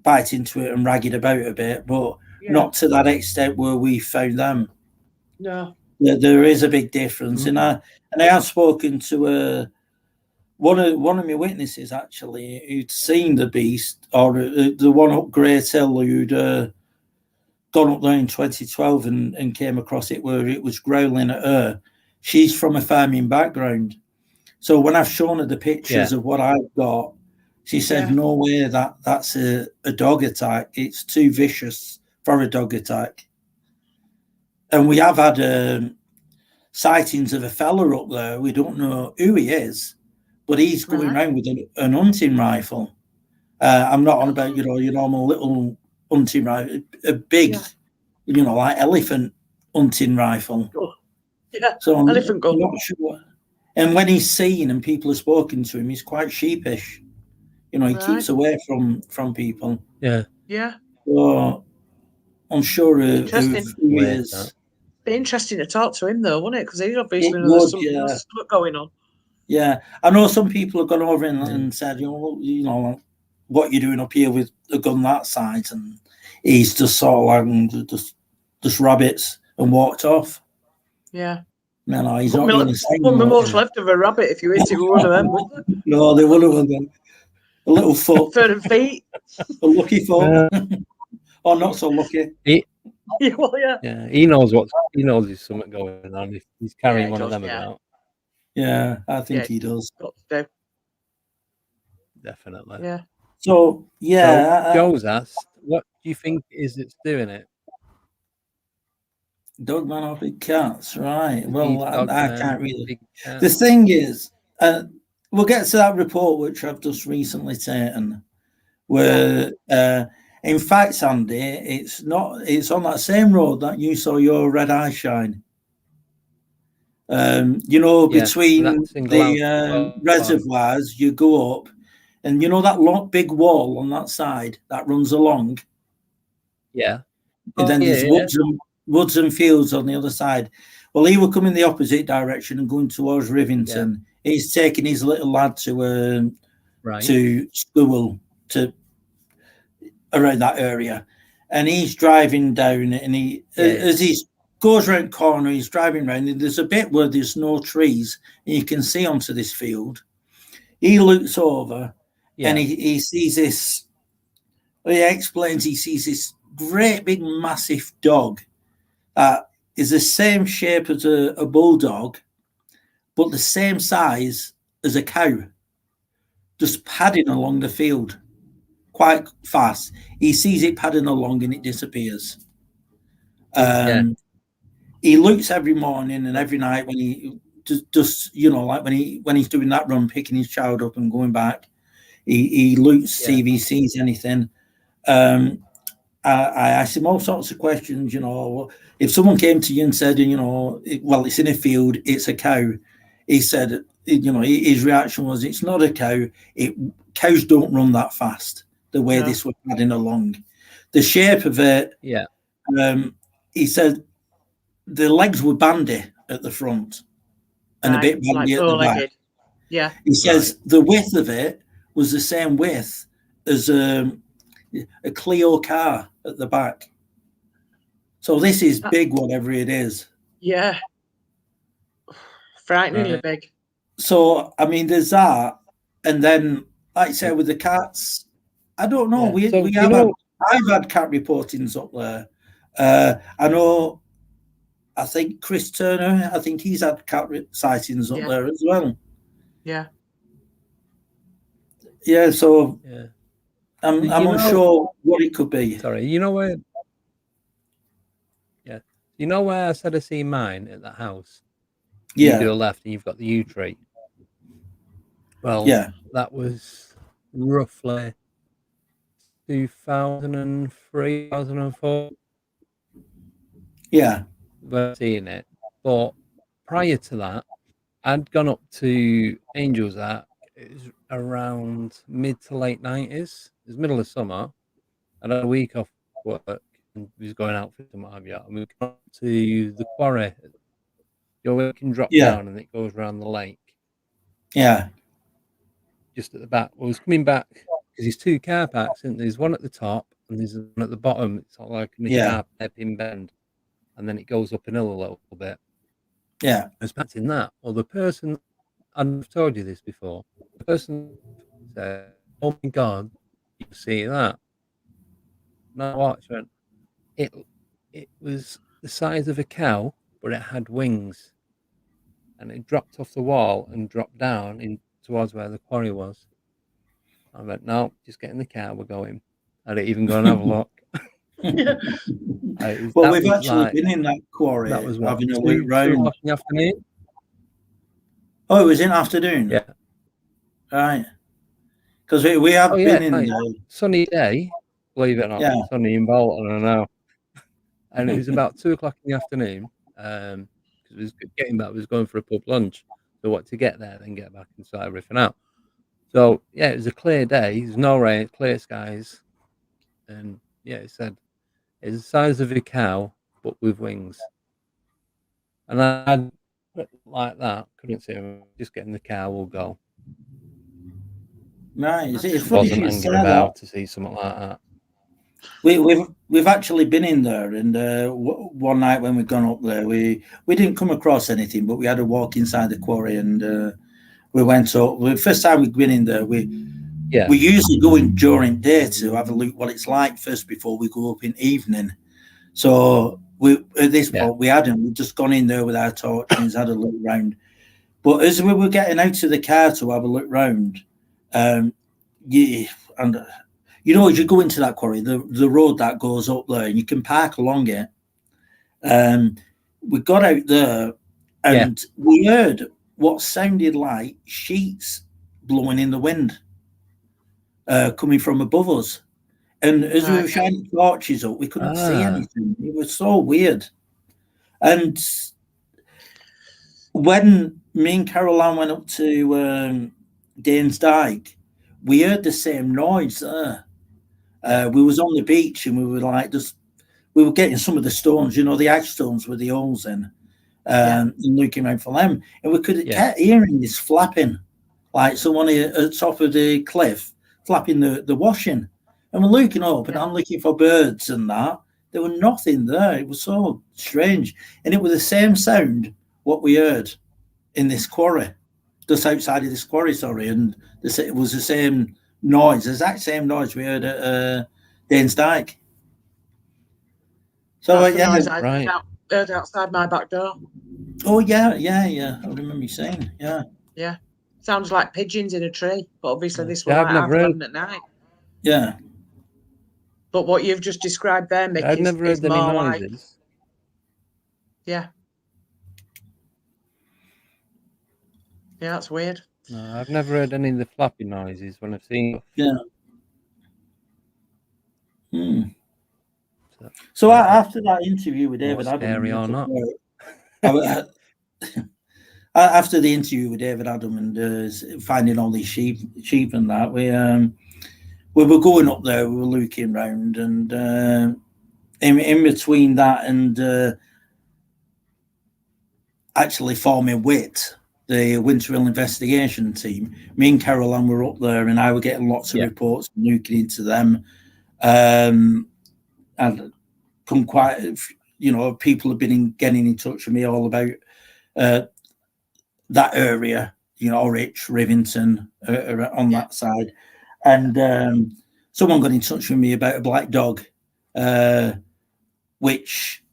bite into it and rag it about a bit, but not to that extent where we found them. No, there is a big difference, and I have spoken to one of my witnesses actually who'd seen the beast, or the one up Great Hill who'd gone up there in 2012 and came across it where it was growling at her. She's from a farming background. So when I've shown her the pictures of what I've got, she said, no way that's a dog attack. It's too vicious for a dog attack. And we have had sightings of a fella up there. We don't know who he is, but he's going around with an hunting rifle. I'm not on about, you know, your normal little hunting rifle, a big, you know, like elephant hunting rifle. So elephant gun. I'm not sure. And when he's seen and people have spoken to him, he's quite sheepish. You know, he keeps away from people. Yeah. So unsure of who he Weird, is. that. Be interesting to talk to him though, wouldn't it? Because he's obviously It there's would, something yeah. else going on. Yeah, I know some people have gone over and said, you know, what you're doing up here with a gun that size, and he's just sort of like just rabbits and walked off. Yeah. No, he's not really saying Wouldn't be much much. left of a rabbit if you hit it with one of them, would there? No, they would have done. A little foot, Fur and feet. a lucky foot, or not so lucky. Yeah, well, yeah. Yeah, he knows there's something going on if he's carrying one of them about. Yeah, I think he does. Got to do. Definitely. Yeah. So yeah, So Joe's asked, what do you think it is that's doing it? Dog man or big cats, right? Well, I can't really. The thing is, we'll get to that report which I've just recently taken, where in fact, Sandy, it's on that same road that you saw your red eye shine. You know, between the reservoirs, you go up, and you know that big wall on that side that runs along. Yeah. And then there's woods and fields on the other side. Well, he will come in the opposite direction and going towards Rivington. Yeah. He's taking his little lad to school to around that area, and he's driving down. And as he goes around the corner, he's driving around. And there's a bit where there's no trees, and you can see onto this field. He looks over, and he sees this. He explains he sees this great big massive dog that is the same shape as a bulldog, but the same size as a cow, just padding along the field quite fast. He sees it padding along and it disappears. He looks every morning and every night when he just you know, like when he's doing that run, picking his child up and going back, he looks to see if he sees anything. I asked him all sorts of questions, you know. If someone came to you and said, you know, well, it's in a field, it's a cow, he said, you know, his reaction was, it's not a cow. Cows don't run that fast, the way this was padding along. The shape of it, he said the legs were bandy at the front and a bit bandy at the back. Yeah. He says the width of it was the same width as a Clio car at the back. So this is big, whatever it is. Yeah. Frighteningly big. So, I mean, there's that. And then, like I say, with the cats, I don't know. I've had cat reportings up there. I know, I think Chris Turner, I think he's had cat sightings up there as well. Yeah. Yeah, so... Yeah. I'm unsure what it could be. Sorry, you know where? Yeah, you know where I said I see mine at that house. You do a left, and you've got the yew tree. Well, that was roughly 2003, 2004. Yeah, we're seeing it. But prior to that, I'd gone up to Angel's Arc. It was around mid to late 90s. It was middle of summer. I had a week off work and was going out for some and we got to the quarry. You can drop down and it goes around the lake. Yeah. Just at the back. I was coming back because there's two car parks, and there's one at the top and there's one at the bottom. It's all like a sharp hairpin bend, and then it goes up an hill a little bit. Yeah. I was expecting that. Well, the person, I've told you this before, the person said, "Oh my God, you see that?" No, I watched it. It was the size of a cow, but it had wings, and it dropped off the wall and dropped down in towards where the quarry was. I went, "No, just get in the car, we're going." I didn't even go and have a look. Well, we've actually been in that quarry. That was having a look round. 2 o'clock in the afternoon. Oh, it was in afternoon. Yeah, right. Because we have been in a sunny day. Believe it or not, sunny in Bolton, I know. And it was about 2 o'clock in the afternoon. Because it was getting back, I was going for a pub lunch. So what to get there, then get back and start everything out. So it was a clear day. There's no rain, clear skies, and it said It's the size of a cow, but with wings. And I like that. Couldn't see him. Just getting the cow will go. Right. It's funny Wasn't you say hanging about that. to see something like that. We've actually been in there, and one night when we'd gone up there, we didn't come across anything, but we had a walk inside the quarry, and we went up. The first time we'd been in there, we usually go in during day to have a look what it's like first before we go up in evening. So we at this point we hadn't. We'd just gone in there with our torches, had a look round. But as we were getting out of the car to have a look round, and you know, as you go into that quarry, the road that goes up there, and you can park along it. We got out there, and we heard what sounded like sheets blowing in the wind, coming from above us. And as we were shining torches up, we couldn't see anything. It was so weird. And when me and Caroline went up to Danes Dyke, we heard the same noise there. We was on the beach, and we were like we were getting some of the stones, you know, the ice stones with the holes in, and looking around for them, and we could kept hearing this flapping, like someone at the top of the cliff flapping the washing, and we're looking up, and I'm looking for birds and that. There was nothing there. It was so strange, and it was the same sound what we heard in this quarry, just outside of this quarry. Sorry, and it was the same noise, exact same noise we heard at Danes Dyke. So that's the noise I heard outside my back door. Oh yeah. I remember you saying, yeah. Sounds like pigeons in a tree, but obviously this was like 11 at night. Yeah. But what you've just described there, Mick, I've never heard any noises. Yeah, that's weird. No, I've never heard any of the flappy noises when I've seen. So after that interview with David Adam, scary or not? After the interview with David Adam and finding all these sheep and that, we were going up there, we were looking round, and in between that and actually forming WH.I.T, the Winter Hill investigation team, me and Caroline were up there, and I were getting lots of reports, looking into them, and quite, you know, people have been getting in touch with me all about that area, you know, Orwich, Rivington, on that side, and someone got in touch with me about a black dog, which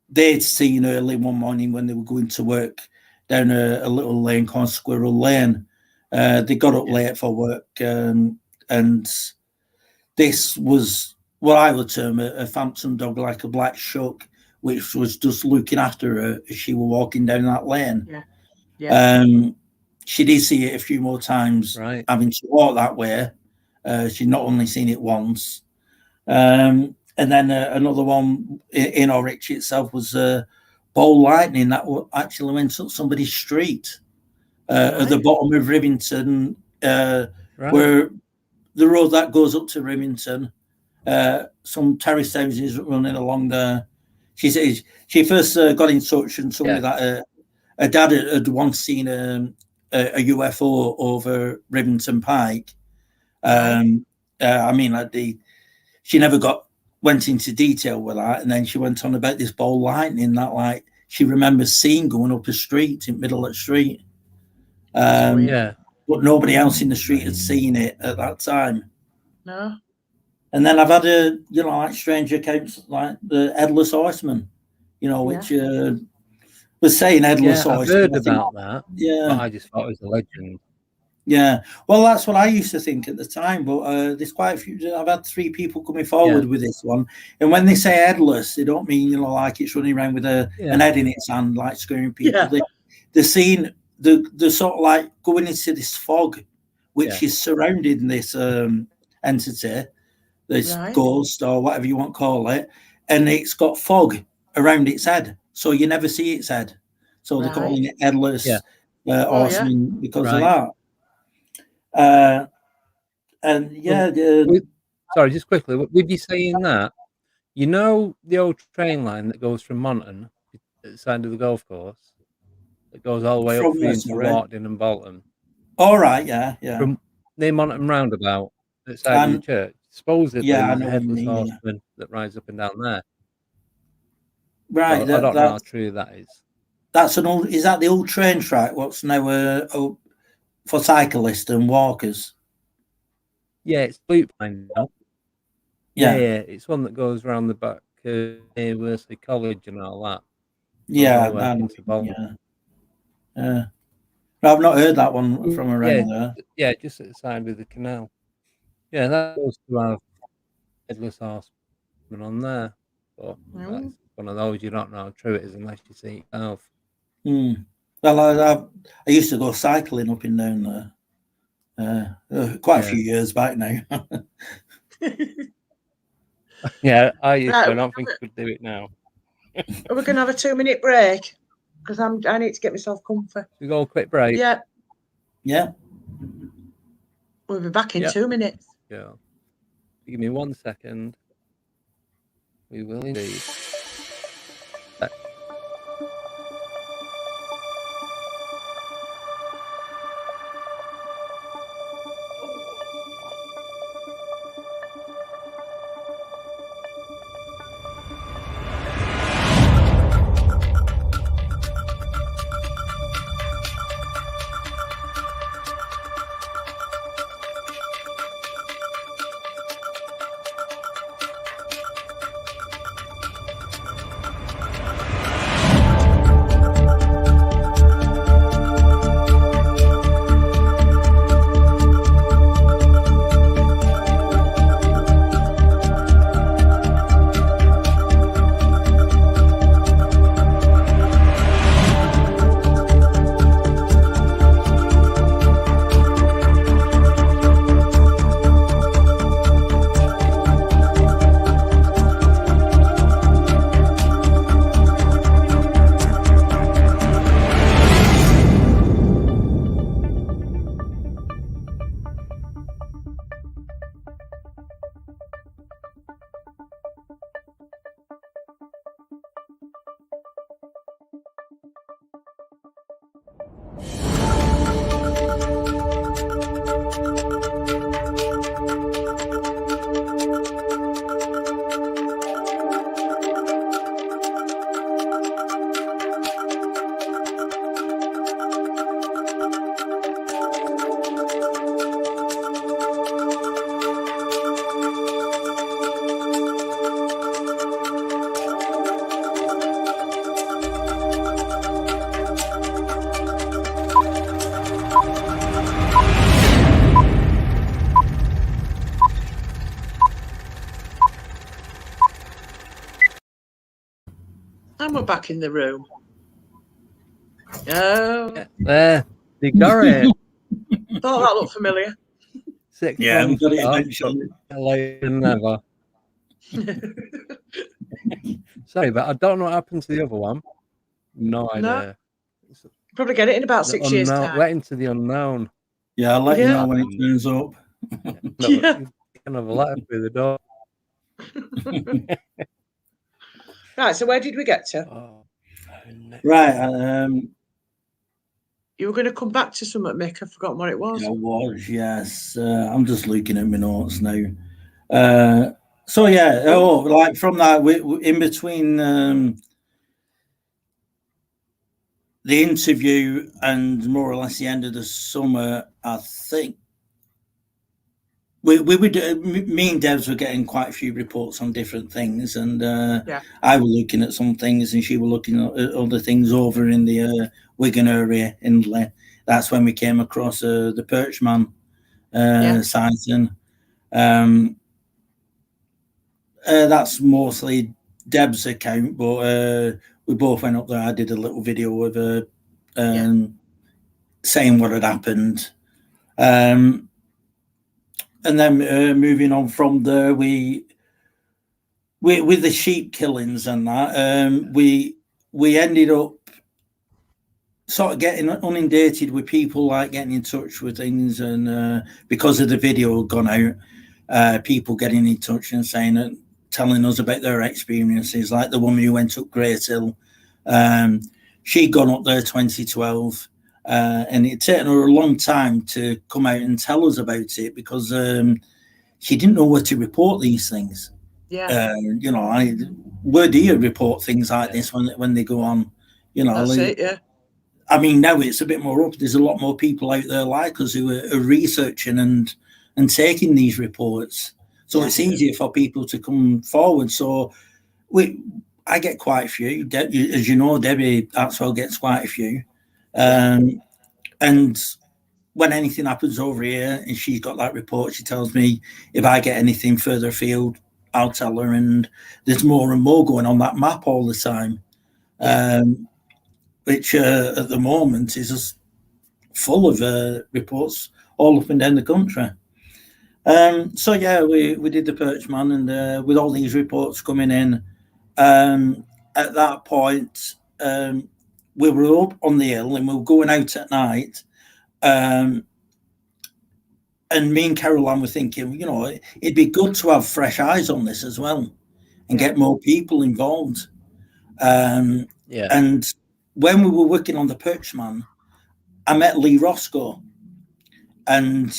they'd seen early one morning when they were going to work down a little lane called Squirrel Lane. They got up late for work, and this was what I would term a phantom dog, like a black shuck, which was just looking after her as she was walking down that lane. She did see it a few more times, having to walk that way. She'd not only seen it once. And then another one in Orwich itself was ball lightning that actually went up somebody's street at the bottom of Rivington, where the road that goes up to Rivington. Some terrace houses running along there. She says she first got in touch and told me that her dad had once seen a UFO over Rivington Pike. I mean, she never went into detail with that, and then she went on about this ball lightning that, like, she remembers seeing going up a street in middle of the street. But nobody else in the street had seen it at that time. No. And then I've had like strange accounts like the Headless Horseman, you know, which was saying Headless Horseman. I've heard about that. But I just thought it was a legend. Yeah, well, that's what I used to think at the time, but there's quite a few. I've had 3 people coming forward with this one, and when they say headless, they don't mean, you know, like it's running around with an head in its hand, like scaring people. They're seeing the sort of like going into this fog, which is surrounding this entity, this ghost or whatever you want to call it, and it's got fog around its head, so you never see its head. So they're calling it headless horseman because of that. And sorry, just quickly, with you saying that, You know the old train line that goes from Monton at the side of the golf course? That goes all the way up through into Warton and Bolton? All right, yeah. From near Monton roundabout, at the side of the church. Supposedly there's a headless horseman that rides up and down there. Right. So I don't know how true that is. That's an old. Is that the old train track? What's now for cyclists and walkers? Yeah, it's loop line now. Yeah, it's one that goes around the back University College and all that. Yeah, I've not heard that one from around there. Yeah, just at the side of the canal. Yeah, that was to have headless horseman on there. But that's one of those you don't know how true it is unless you see it yourself. Well, I used to go cycling up and down there quite a few years back now. Yeah, I used to. I don't think I could do it now. Are we going to have a 2-minute break? Because I need to get myself comfy. We go a quick break. Yeah. Yeah. We'll be back in 2 minutes. Yeah. Give me 1 second. We will indeed. And we're back in the room. Oh. There. You got it. Thought that looked familiar. 6 Yeah, months we got it eventually. Later than never. Sorry, but I don't know what happened to the other one. No idea. No. Probably get it in about 6 years' time. Went into the unknown. Yeah, I'll let you know when it turns up. You can have a letter through the door. Right, so where did we get to? Right. You were going to come back to something, Mick. I've forgotten what it was. It was, yes. I'm just looking at my notes now. So, yeah, like from that, in between the interview and more or less the end of the summer, I think, we would, me and Debs were getting quite a few reports on different things, and I was looking at some things, and she was looking at other things over in the Wigan area. That's when we came across the Perchman sighting. That's mostly Deb's account, but we both went up there. I did a little video of her saying what had happened. And then moving on from there, we with the sheep killings and that, we ended up sort of getting inundated with people like getting in touch with things, and because of the video had gone out, people getting in touch and saying that telling us about their experiences, like the woman who went up Great Hill. She'd gone up there 2012, and it'd taken her a long time to come out and tell us about it because she didn't know where to report these things. Yeah. Where do you report things like this when they go on? That's it, yeah. I mean, now it's a bit more up. There's a lot more people out there like us who are researching and taking these reports. So it's easier for people to come forward. So I get quite a few. As you know, Debbie Axwell gets quite a few. And when anything happens over here and she's got that report, she tells me if I get anything further afield, I'll tell her. And there's more and more going on that map all the time. Which at the moment is just full of reports all up and down the country. So yeah, we did the Perchman, and with all these reports coming in, at that point, we were up on the hill and we were going out at night. And me and Caroline were thinking, it'd be good to have fresh eyes on this as well and get more people involved. And when we were working on the Perchman, I met Lee Roscoe, and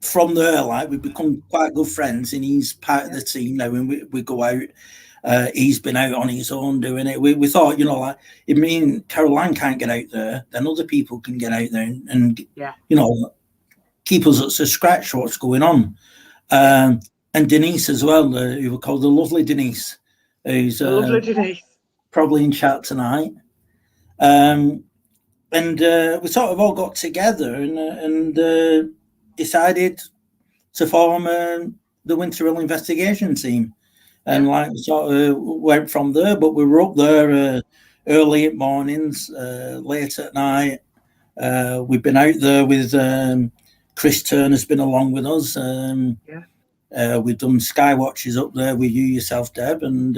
from there, we've become quite good friends, and he's part of the team now. And we go out. He's been out on his own doing it. We thought, if me and Caroline can't get out there, then other people can get out there and keep us up to scratch what's going on. And Denise as well, who we call the lovely Denise, who's lovely Denise, probably in chat tonight. And we sort of all got together and decided to form the Winter Hill investigation team. And sort of went from there, but we were up there early at mornings, late at night. We've been out there with Chris Turner's been along with us. We've done sky watches up there with you yourself, Deb, and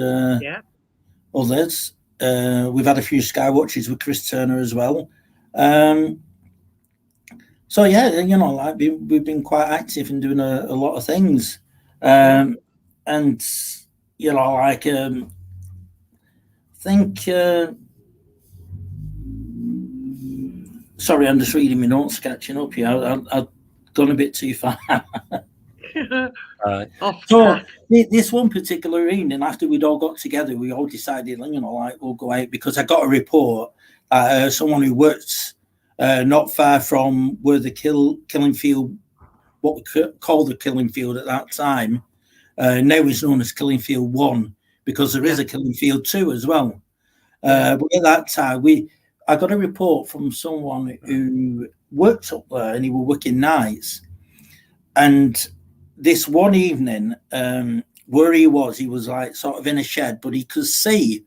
others. We've had a few sky watches with Chris Turner as well. So yeah, we've been quite active in doing a lot of things, and think. Sorry, I'm just reading my notes, catching up here. I've gone a bit too far. So this one particular evening, after we'd all got together, we all decided, we'll go out, because I got a report that someone who works not far from where the killing field, what we called the killing field at that time, now is known as Killing Field 1, because there is a Killing Field 2 as well. But at that time, I got a report from someone who worked up there, and he was working nights. And this one evening, where he was sort of in a shed, but he could see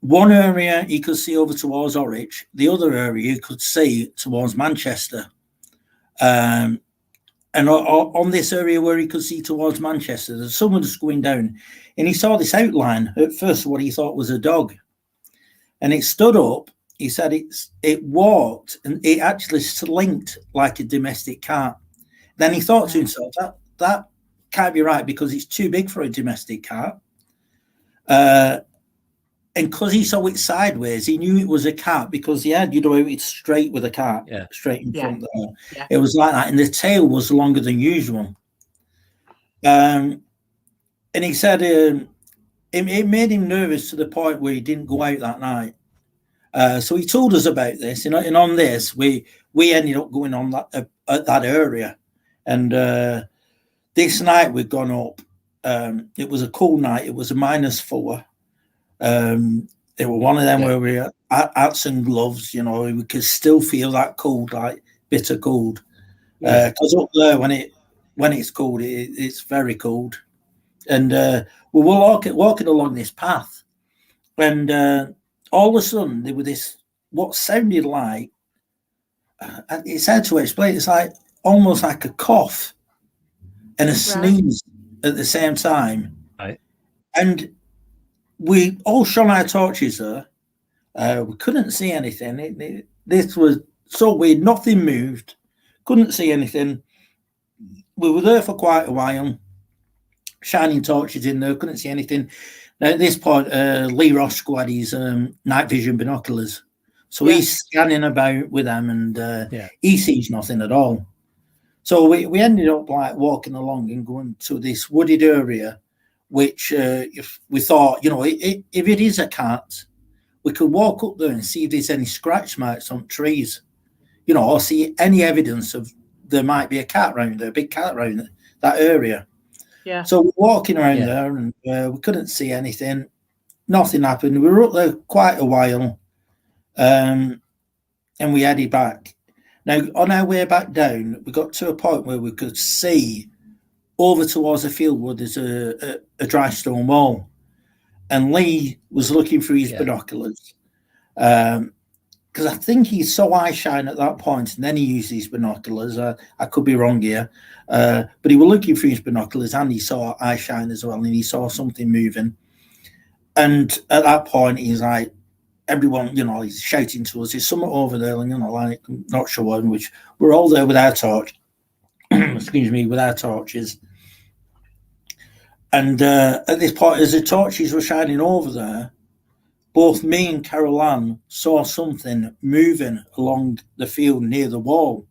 one area, he could see over towards Norwich, the other area he could see towards Manchester. And on this area where he could see towards Manchester, there's someone just going down, and he saw this outline at first, what he thought was a dog, and it stood up. He said it walked, and it actually slinked like a domestic cat. Then he thought to himself, that can't be right, because it's too big for a domestic cat. And because he saw it sideways, he knew it was a cat, because it's straight with a cat, straight in front there. Yeah. It was like that, and the tail was longer than usual. And he said it made him nervous to the point where he didn't go out that night. So he told us about this, and on this, we ended up going on that area. And this night we'd gone up. It was a cool night. It was a -4. It was one of them where we had hats and gloves, we could still feel that cold, like bitter cold. Because up there, when it's cold, it's very cold. And we were walking along this path, and all of a sudden there was this, what sounded like, it's hard to explain, it's like almost like a cough and a sneeze at the same time. Right. And we all shone our torches there. We couldn't see anything. This was so weird. Nothing moved. Couldn't see anything. We were there for quite a while. shining torches in there, couldn't see anything. Now, at this point, Lee Roscoe had his night vision binoculars. So he's scanning about with them, and he sees nothing at all. So we ended up like walking along and going to this wooded area, which if we thought, if it is a cat, we could walk up there and see if there's any scratch marks on trees, or see any evidence of there might be a cat around there, a big cat around that area. Yeah. So we're walking around there, and we couldn't see anything. Nothing happened. We were up there quite a while, and we headed back. Now, on our way back down, we got to a point where we could see over towards the field where there's a dry stone wall. And Lee was looking through his binoculars, because I think he saw eye shine at that point, and then he used his binoculars. I could be wrong here. But he was looking through his binoculars, and he saw eye shine as well, and he saw something moving. And at that point, he's like, everyone, he's shouting to us, there's something over there, and, like, I'm not sure, which we're all there with our torch, excuse me, with our torches. And at this point, as the torches were shining over there, both me and Carol Ann saw something moving along the field near the wall.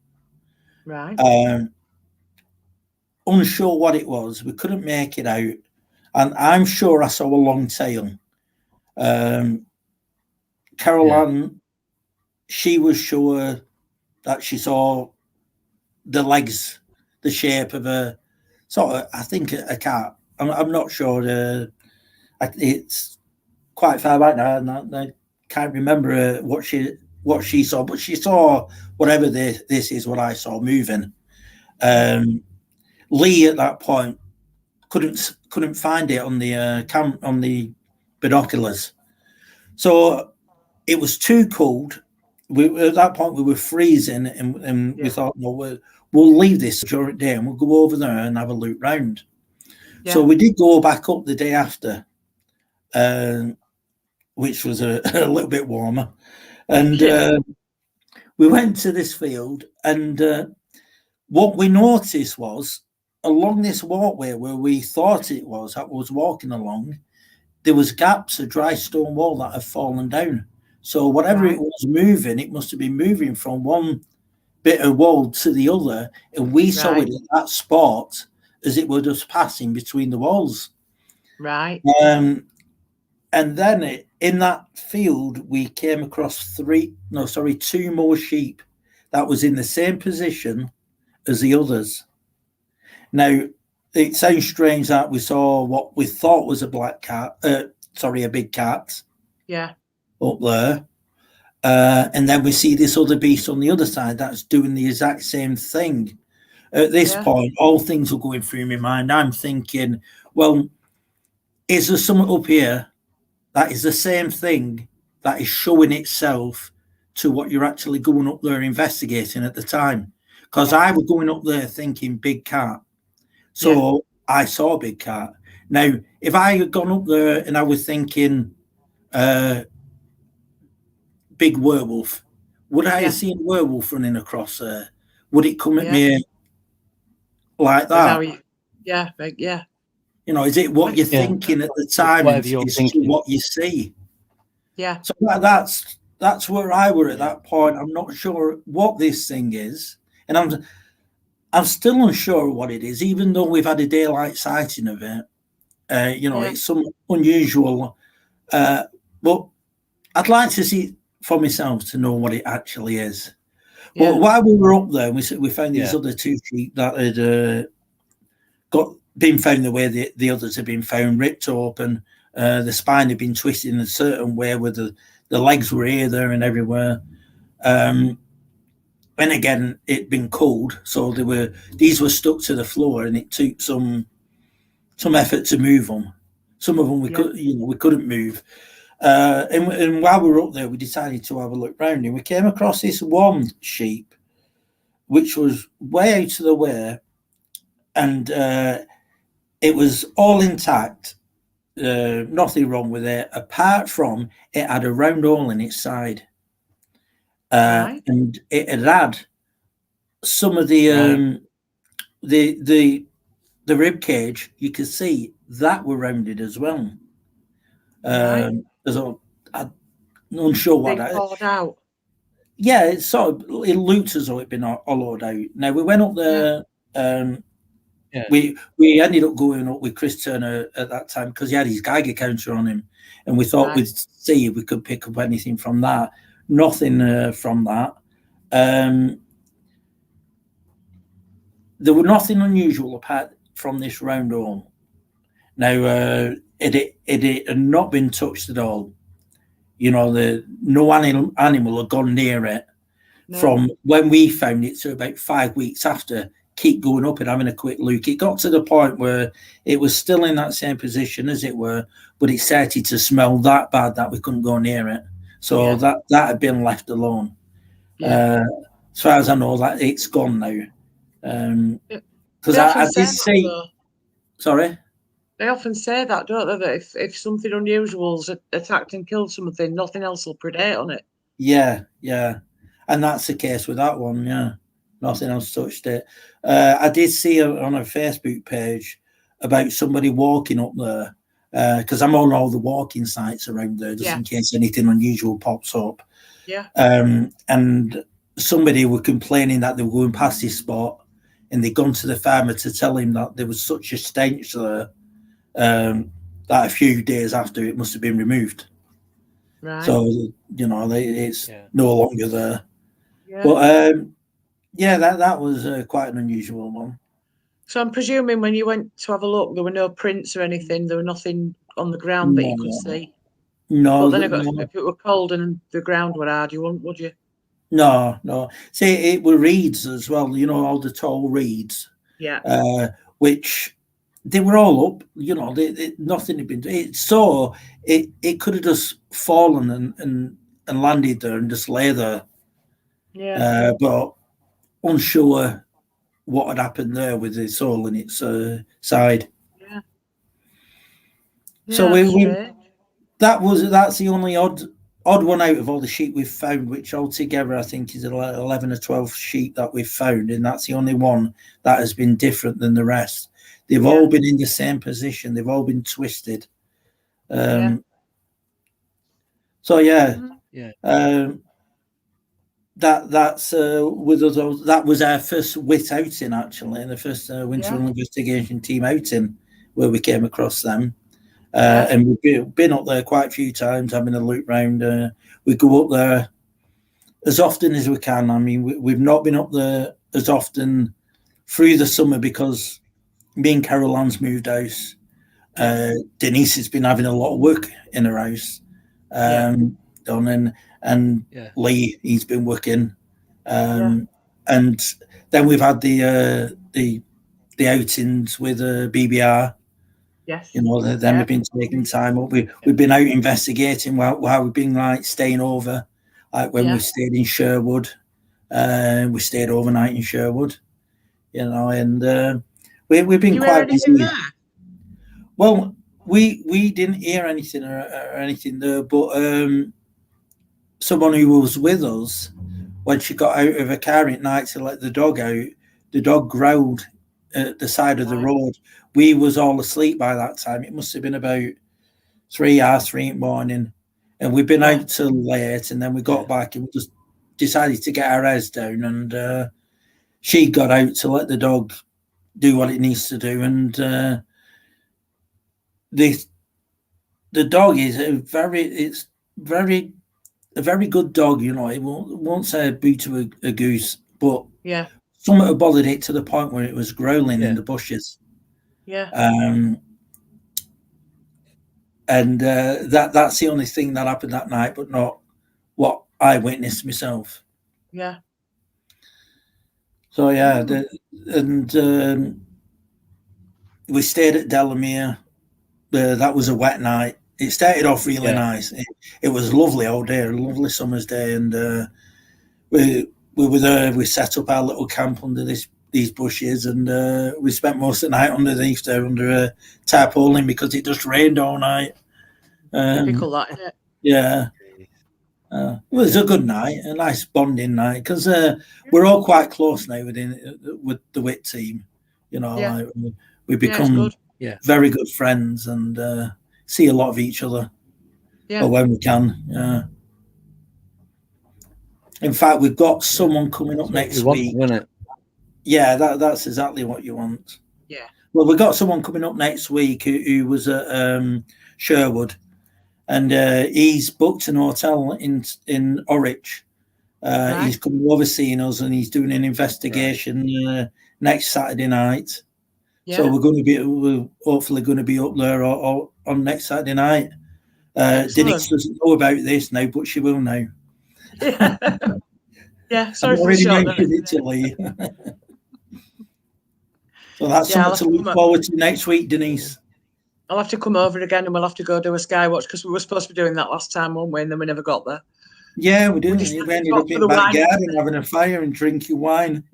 Right. Unsure what it was, we couldn't make it out. And I'm sure I saw a long tail. Carol Ann, she was sure that she saw the legs, the shape of a sort of, I think, a cat. I'm not sure. It's quite far back now, and I can't remember what she saw, but she saw whatever this is, what I saw moving. Lee at that point couldn't find it on the binoculars, so it was too cold. At that point we were freezing, and we thought, no, we'll leave this during the day and we'll go over there and have a look round. So we did go back up the day after, which was a little bit warmer, and we went to this field, and what we noticed was along this walkway where we thought it was, that was walking along, there was gaps, a dry stone wall that had fallen down. So whatever it was moving, it must have been moving from one bit of wall to the other, and we saw it at that spot as it was just passing between the walls. Right. And then in that field, we came across two more sheep that was in the same position as the others. Now, it sounds strange that we saw what we thought was a big cat. Yeah. Up there. And then we see this other beast on the other side that's doing the exact same thing. At this point, all things are going through my mind. I'm thinking, well, is there something up here that is the same thing that is showing itself to what you're actually going up there investigating at the time? Because I was going up there thinking big cat. So I saw a big cat. Now, if I had gone up there and I was thinking big werewolf, would I have seen a werewolf running across there? Would it come at me like that? Is it what you're thinking at the time is what you see? Yeah. So that's where I were at that point. I'm not sure what this thing is, and I'm still unsure what it is, even though we've had a daylight sighting of it. It's some unusual, but I'd like to see it for myself to know what it actually is. But while we were up there, we found these other two sheep that had been found the way the others had been found, ripped open. The spine had been twisted in a certain way, where the legs were here, there, and everywhere. And again, it'd been cold, so these were stuck to the floor, and it took some effort to move them. Some of them we couldn't move. And while we were up there, we decided to have a look round, and we came across this one sheep, which was way out of the way, and it was all intact, nothing wrong with it, apart from it had a round hole in its side, and it had some of the the rib cage, you could see that were rounded as well. Right. I'm unsure what Being poured out. Yeah, it looked as though it'd been hollowed out. Now we went up there. We ended up going up with Chris Turner at that time because he had his Geiger counter on him, and we thought we'd see if we could pick up anything from that. Nothing from that. There was nothing unusual apart from this round hole. Now it had not been touched at all. No animal had gone near it. No. From when we found it to about 5 weeks after. Keep going up and having a quick look. It got to the point where it was still in that same position as it were, but it started to smell that bad that we couldn't go near it. So that had been left alone. As far as I know, that it's gone now. Because I did see. Sorry. They often say that, don't they? That if something unusual's attacked and killed something, nothing else will predate on it. Yeah, and that's the case with that one. Yeah. Nothing else touched it. I did see on a Facebook page about somebody walking up there because I'm on all the walking sites around there just in case anything unusual pops up. Yeah. And somebody were complaining that they were going past this spot and they'd gone to the farmer to tell him that there was such a stench there that a few days after it must have been removed. Right. So, it's no longer there. Yeah. But that was quite an unusual one. So I'm presuming when you went to have a look, there were no prints or anything. There were nothing on the ground that you could see. No. But then if it were cold and the ground were hard, you wouldn't, would you? No. See, it were reeds as well. All the tall reeds. Yeah. Which they were all up. Nothing had been. It could have just fallen and landed there and just lay there. Yeah. But unsure what had happened there with the soul in its side. Yeah. So that's the only odd one out of all the sheep we've found, which altogether I think is 11 or 12 sheep that we've found, and that's the only one that has been different than the rest. They've all been in the same position. They've all been twisted. So that's with us. That was our first WHIT outing, actually, and the first winter investigation team outing where we came across them. And we've been up there quite a few times, having a look round. We go up there as often as we can. I mean, we've not been up there as often through the summer because me and Carol Ann's moved house. Denise has been having a lot of work in her house. Done and Lee, he's been working, and then we've had the outings with BBR. Yes, then we've been taking time up. We've been out investigating while we've been staying over, when we stayed in Sherwood. We stayed overnight in Sherwood, and we've been quite busy. There? Well, we didn't hear anything or anything there, but someone who was with us, when she got out of her car at night to let the dog out, the dog growled at the side of the road. We was all asleep by that time. It must have been about 3 in the morning, and we've been out till late, and then we got back and we just decided to get our heads down, and she got out to let the dog do what it needs to do, and the dog is a very good dog. It won't say a boo to a goose, but something had bothered it to the point where it was growling in the bushes. And that's the only thing that happened that night, but not what I witnessed myself. So we stayed at Delamere. That was a wet night. It started off really nice. It was lovely all day, a lovely summer's day, and we were there. We set up our little camp under these bushes, and we spent most of the night underneath there under a tarpaulin because it just rained all night. Typical, that, isn't it? Yeah. It was a good night, a nice bonding night, because we're all quite close now with the W.H.I.T team. We become very good friends and see a lot of each other. Yeah. Or when we can. Yeah. In fact, we've got someone coming up next week. Yeah, that's exactly what you want. Yeah. Well, we've got someone coming up next week who was at Sherwood, and he's booked an hotel in Norwich. He's coming over seeing us, and he's doing an investigation next Saturday night. Yeah. So we're hopefully going to be up there or on next Saturday night. Denise doesn't know about this now, but she will now. Yeah. Yeah. Sorry I've already mentioned it to Lee. So that's something to look forward to next week, Denise. I'll have to come over again, and we'll have to go do a sky watch because we were supposed to be doing that last time, weren't we? And then we never got there. Yeah, we did. We ended up in the back garden having a fire and drinking wine.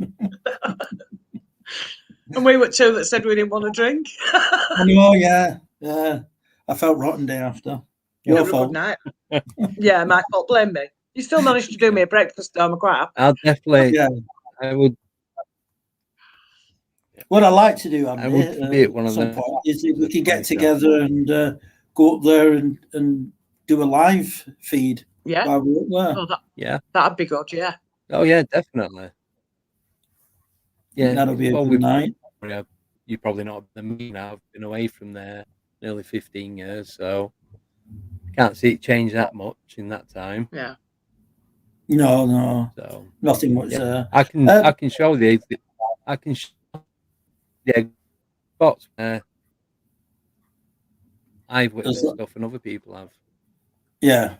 And we were two that said we didn't want to drink. I know, yeah. I felt rotten day after. Your fault. Good night. Yeah, my fault. Blame me. You still managed to do me a breakfast, though. I'm quite happy. I'll definitely. Yeah, I would. What I like to do, I would be at one of them. Is if we could get together and go up there and do a live feed. Yeah. While we're up there. Yeah. That'd be good. Yeah. Oh yeah, definitely. Yeah, that'll be a good night. You're probably not the me now. I've been away from there nearly 15 years, so I can't see it change that much in that time. Yeah. No. So nothing much. I can show the. I can. Spots where I've witnessed stuff and other people have. Yeah,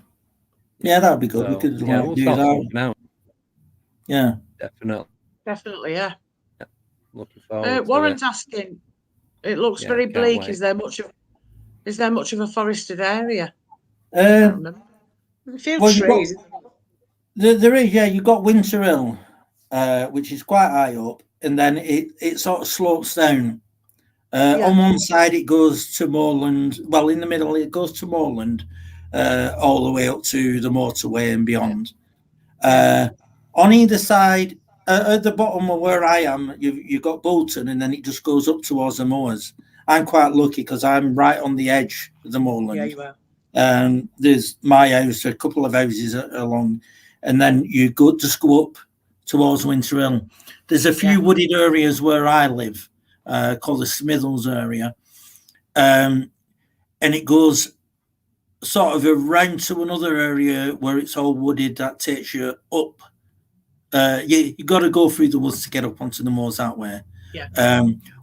that'd be good. So, we could we'll do that now. Yeah, definitely, yeah. Looking forward. Warren's asking. It looks very bleak. Is there much of a forested area? A few trees. There is. Yeah, you've got Winter Hill, which is quite high up. And then it sort of slopes down. On one side, it goes to moorland. Well, in the middle, it goes to moorland, all the way up to the motorway and beyond. On either side, at the bottom of where I am, you've got Bolton, and then it just goes up towards the moors. I'm quite lucky because I'm right on the edge of the moorland. Yeah, you are. There's my house, a couple of houses along, and then you just go up towards Winter Hill. There's a few wooded areas where I live, called the Smithills area, and it goes sort of around to another area where it's all wooded that takes you up. You got to go through the woods to get up onto the moors that way. Yeah.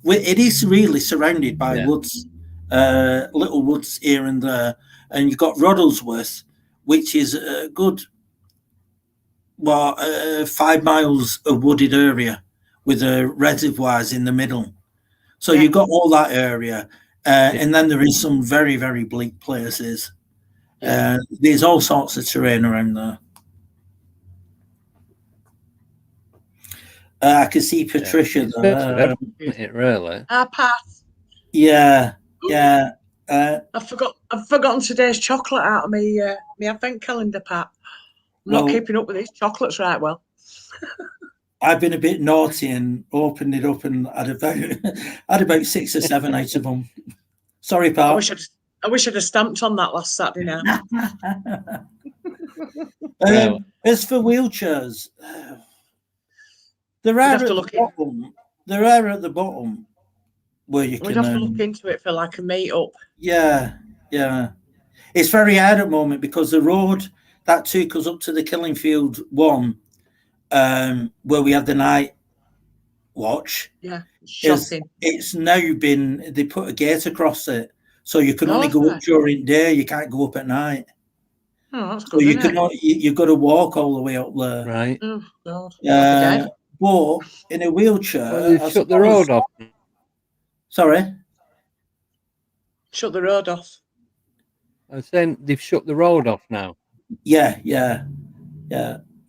It is really surrounded by woods, little woods here and there, and you've got Roddlesworth, which is a good 5 miles of wooded area with reservoirs in the middle. So you've got all that area, and then there is some very, very bleak places. There's all sorts of terrain around there. I can see Patricia there. It really. Our path. Yeah. I've forgotten today's chocolate out of my advent calendar, Pat. I'm not keeping up with these chocolates right well. I've been a bit naughty and opened it up and had about 6 or 7 out of them. Sorry, Pat. I wish I'd have stamped on that last Saturday now. As for wheelchairs, there are at the bottom where you can. We'd have to look into it for like a meet-up. Yeah. It's very hard at the moment because the road that took us up to the Killingfield one, where we had the night watch. Yeah, shocking. It's now they put a gate across it, so you can only go up during the day. You can't go up at night. Oh, that's good. So you've got to walk all the way up there. Right. Oh God. But in a wheelchair, they've shut the road off. Sorry. Shut the road off. I was saying they've shut the road off now. Yeah.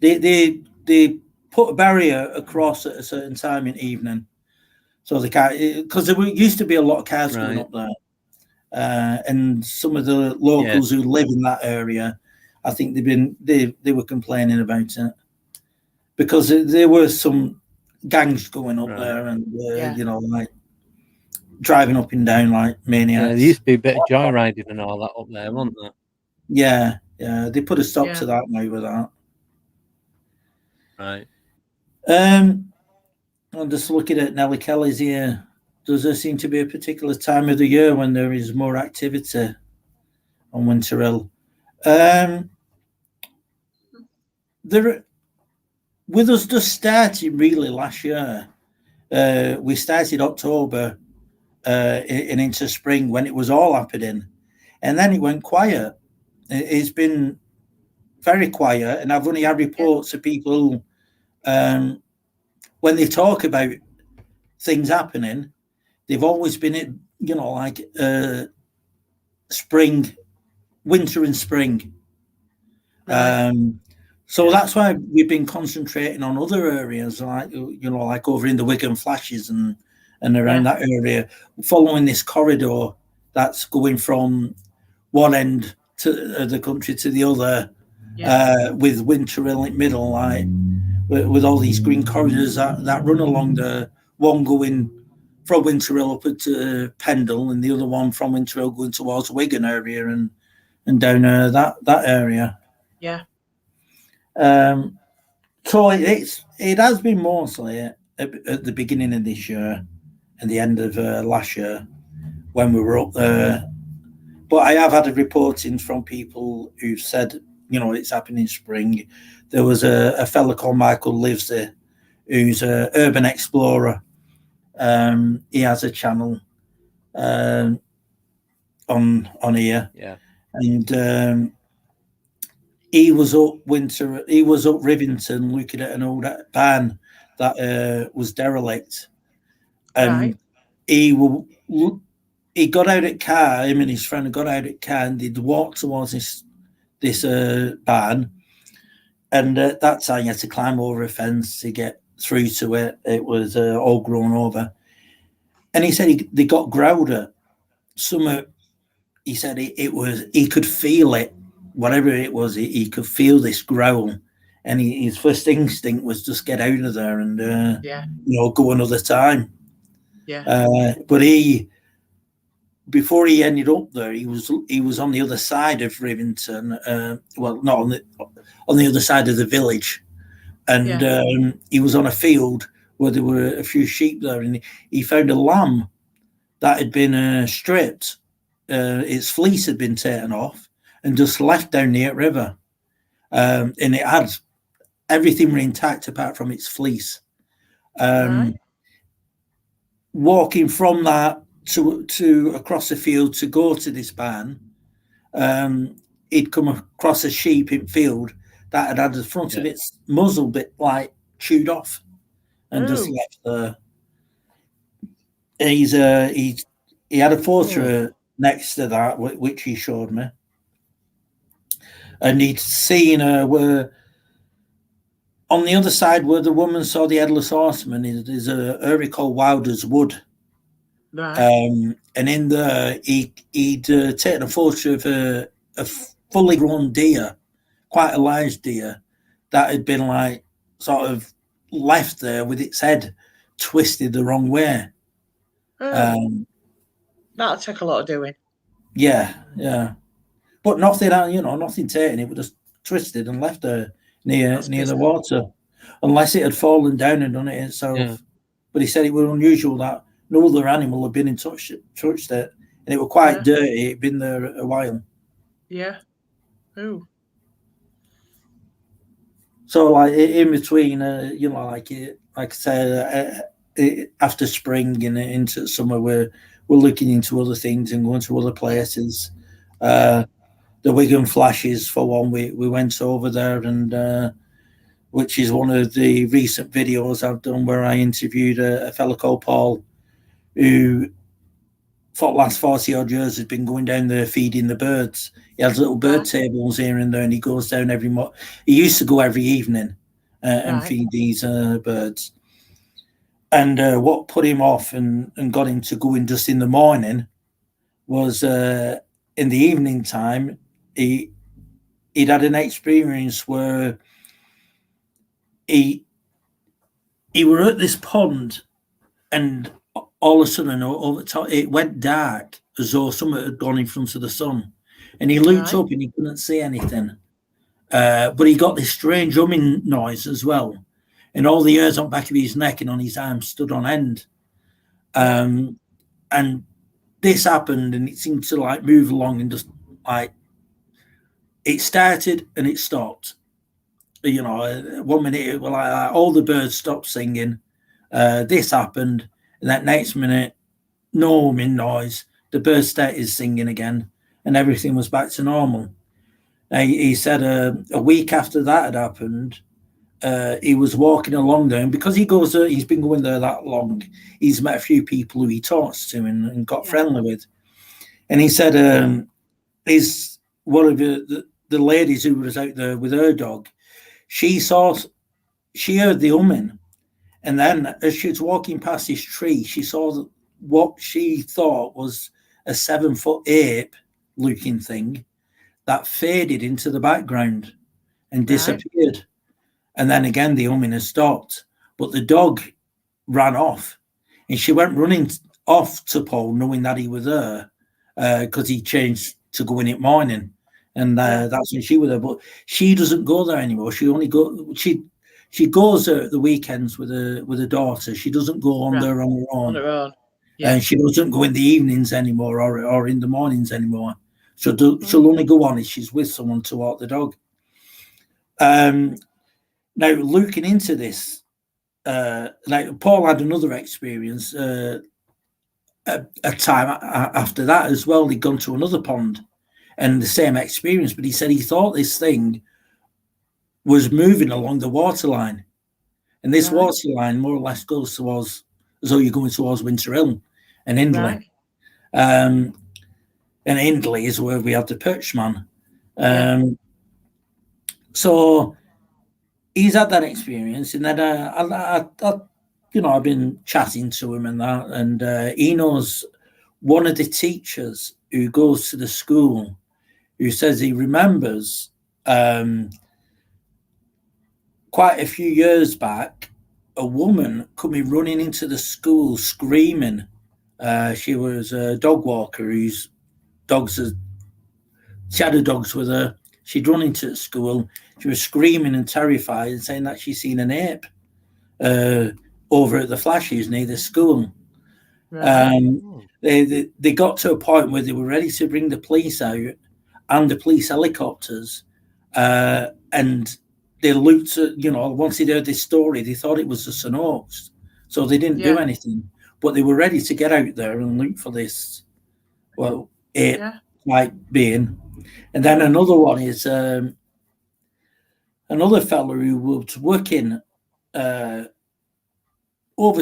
They put a barrier across at a certain time in the evening, so they can't, because there used to be a lot of cars going up there, and some of the locals who live in that area, I think they were complaining about it because there were some gangs going up there, and driving up and down like maniacs. Yeah, there used to be a bit of joyriding and all that up there, wasn't there? Yeah, they put a stop to that now with that. Right. I'm just looking at Nellie Kelly's here. Does there seem to be a particular time of the year when there is more activity on Winter Hill? There, with us just starting really last year, we started October and into spring when it was all happening, and then it went quiet. It's been very quiet, and I've only had reports of people when they talk about things happening, they've always been, like spring, winter and spring. Right. So that's why we've been concentrating on other areas, like like over in the Wigan Flashes and around that area, following this corridor that's going from one end to the country to the other, with Winter Hill in the middle, like with all these green corridors that run along the one going from Winter Hill up to Pendle, and the other one from Winter Hill going towards the Wigan area and down that area. Yeah. So it has been mostly at the beginning of this year and the end of last year when we were up there. But I have had reporting from people who've said, it's happening in spring. There was a fella called Michael lives there, who's an urban explorer. He has a channel on here. Yeah. And he was up Rivington looking at an old barn that was derelict. And he got out of car, him and his friend got out of car, and they'd walk towards this barn. And at that time, you had to climb over a fence to get through to it. It was all grown over. And he said they got growled at. He said he could feel it, whatever it was, he could feel this growl. And his first instinct was just get out of there and, go another time. Yeah. But before he ended up there, he was on the other side of Rivington. Well, not on the other side of the village, and he was on a field where there were a few sheep there, and he found a lamb that had been stripped. Its fleece had been taken off and just left down near the river, and it had everything were intact apart from its fleece. Walking from that to across the field to go to this barn, he'd come across a sheep in field that had the front of its muzzle bit like chewed off and just left there. He had a photo next to that which he showed me, and he'd seen where on the other side where the woman saw the headless horseman is a area called Wilder's Wood. Right. And in there, he'd taken a photo of a fully grown deer, quite a large deer, that had been like sort of left there with its head twisted the wrong way. That'll take a lot of doing. Yeah. But nothing, nothing taken. It was just twisted and left there near the water, unless it had fallen down and done it itself. Yeah. But he said it was unusual that no other animal had been touched it, and it was quite dirty. It'd been there a while. Yeah. Ooh. So, like in between, like I said, after spring and into summer, we're looking into other things and going to other places. The Wigan Flashes, for one, we went over there, and which is one of the recent videos I've done where I interviewed a fellow called Paul, who for the last 40 odd years has been going down there feeding the birds. He has little bird tables here and there, and he goes down every he used to go every evening and feed these birds. And what put him off and got him to go in just in the morning was in the evening time, he'd had an experience where he were at this pond, and all of a sudden, over the top, it went dark as though something had gone in front of the sun. And he looked up and he couldn't see anything. But he got this strange humming noise as well. And all the hairs on the back of his neck and on his arms stood on end. And this happened, and it seemed to like move along and just like it started and it stopped. You know, 1 minute it was like all the birds stopped singing. This happened, and that next minute, no humming noise. The birds started singing again, and everything was back to normal. He said a week after that had happened, he was walking along there, and because he's been going there that long, he's met a few people who he talks to and got friendly with. And he said, he's one of the ladies who was out there with her dog. She heard the humming, and then as she was walking past this tree, she saw what she thought was a 7-foot ape looking thing that faded into the background and disappeared. And then again, the humming has stopped, but the dog ran off, and she went running off to Paul, knowing that he was there, because he changed to go in at morning, and that's when she was there. But she doesn't go there anymore. She only she goes there at the weekends with a daughter. She doesn't go on there on her own. And she doesn't go in the evenings anymore or in the mornings anymore. She'll only go on if she's with someone to walk the dog. Now, looking into this, Paul had another experience a time after that as well. He'd gone to another pond and the same experience, but he said he thought this thing was moving along the waterline. And this waterline more or less goes towards, as though you're going towards Winter Hill and Hindley. And Hindley is where we have the Perchman. So he's had that experience, and then I've been chatting to him and that, and he knows one of the teachers who goes to the school, who says he remembers quite a few years back, a woman coming running into the school screaming. She was a dog walker whose she had her dogs with her. She'd run into the school. She was screaming and terrified and saying that she'd seen an ape over at the Flashes near the school. They got to a point where they were ready to bring the police out and the police helicopters, and they looked at, once they heard this story, they thought it was just an hoax, so they didn't do anything, but they were ready to get out there and look for this ape-like being. And then another one is another fellow who was working over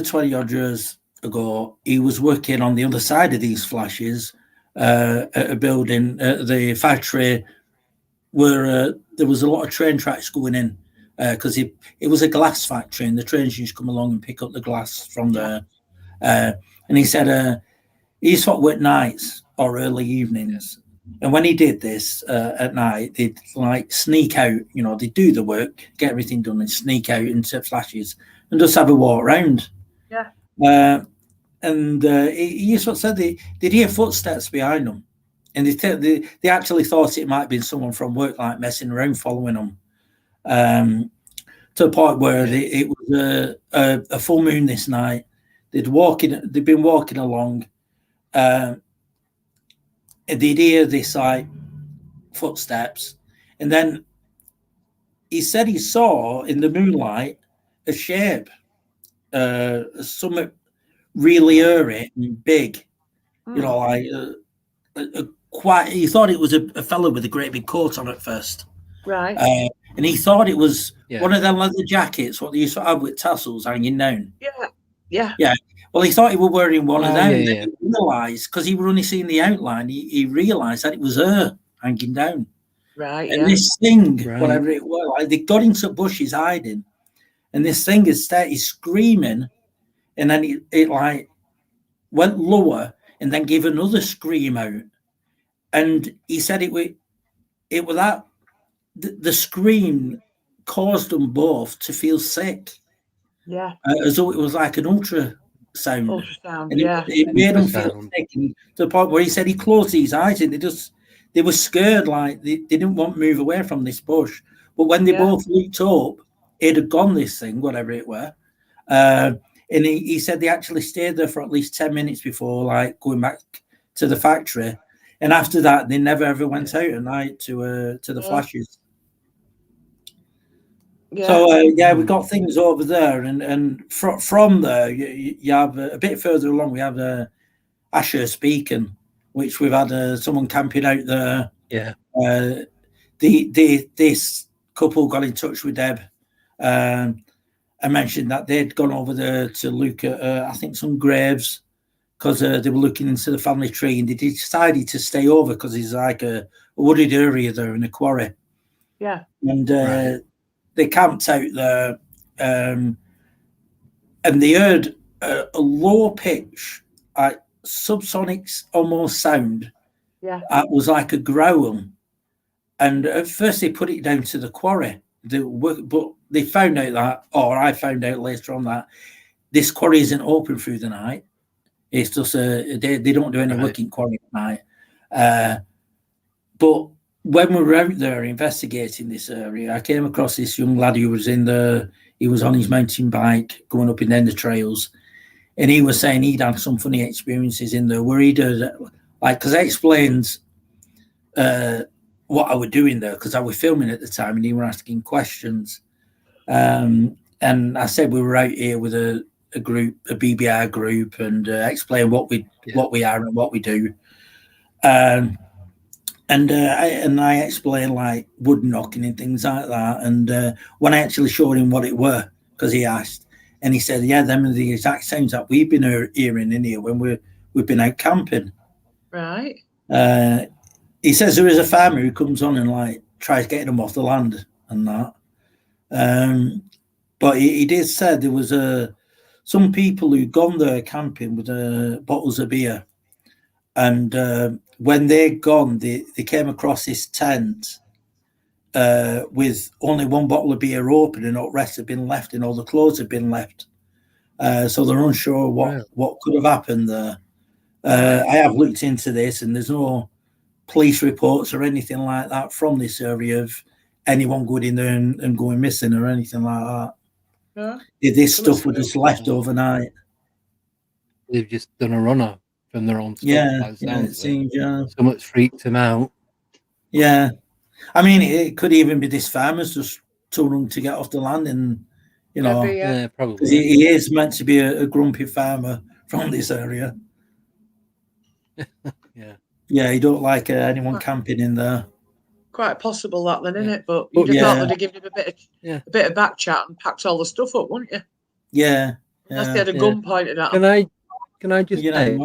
20 odd years ago. He was working on the other side of these Flashes at a building, the factory where there was a lot of train tracks going in, because it was a glass factory, and the trains used to come along and pick up the glass from there. And he said he sort of worked nights or early evenings. And when he did this at night, they'd like sneak out, they'd do the work, get everything done, and sneak out into Flashes and just have a walk around. And he sort of said they'd hear footsteps behind them. And they actually thought it might have been someone from work, like messing around, following them. To the point where it was a full moon this night. They'd been walking along. And they'd hear this like footsteps, and then he said he saw in the moonlight a shape, something really hairy and big, like quite. He thought it was a fellow with a great big coat on at first, and he thought it was one of them leather jackets, what they used to have with tassels hanging down. Well, he thought he was wearing one of them. Then he realised, because he was only seeing the outline, he realised that it was her hanging down. And this thing, whatever it was, like, they got into bushes hiding, and this thing had started screaming, and then it like went lower, and then gave another scream out. And he said it was that the scream caused them both to feel sick. As though it was like an ultra sound. Ultrasound, And yeah. it made him feel sick, to the point where he said he closed his eyes and they were scared, like they didn't want to move away from this bush. But when they both looked up, it had gone, this thing, whatever it were. And he said they actually stayed there for at least 10 minutes before, like, going back to the factory. And after that, they never ever went out at night to the flashes. Yeah. So we got things over there, and from there you have a bit further along. We have Asher's Beacon, which we've had someone camping out there. Yeah. This couple got in touch with Deb. I mentioned that they'd gone over there to look at, I think, some graves, because they were looking into the family tree, and they decided to stay over because it's like a wooded area there in a quarry. Yeah. And they camped out there, and they heard a low pitch, like subsonic almost sound. Yeah. It was like a growl. And at first they put it down to the quarry. But they found out that, or I found out later on, that this quarry isn't open through the night. It's just they don't do any work in quarry at night. But when we were out there investigating this area, I came across this young lad who was he was on his mountain bike going up in the trails, and he was saying he'd had some funny experiences in there where he'd because I explained what I was doing there, because I was filming at the time and he were asking questions. And I said we were out here with a group, a BBR group, and explain what we are and what we do. And I explained like wood knocking and things like that. And when I actually showed him what it were, because he asked, and he said, "Yeah, them are the exact sounds that we've been hearing in here when we've been out camping." Right. He says there is a farmer who comes on and like tries getting them off the land and that. But he did say there was some people who'd gone there camping with bottles of beer, and when they'd gone, they came across this tent with only one bottle of beer open, and all the rest had been left, and all the clothes had been left. So they're unsure what could have happened there. I have looked into this, and there's no police reports or anything like that from this area of anyone going in there and going missing or anything like that. Yeah. This stuff was just left overnight. They've just done a runner from their own stuff. It seems, so much freaked them out. Yeah. I mean, it could even be this farmer's just too young to get off the land, and, you know, yeah, probably. He is meant to be a grumpy farmer from this area. Yeah, he don't like anyone camping in there. Quite possible that then, isn't it? But you'd have thought they'd have given him a bit of back chat and packed all the stuff up, wouldn't you? Yeah. Unless they had a gun pointed at them. Can I just say,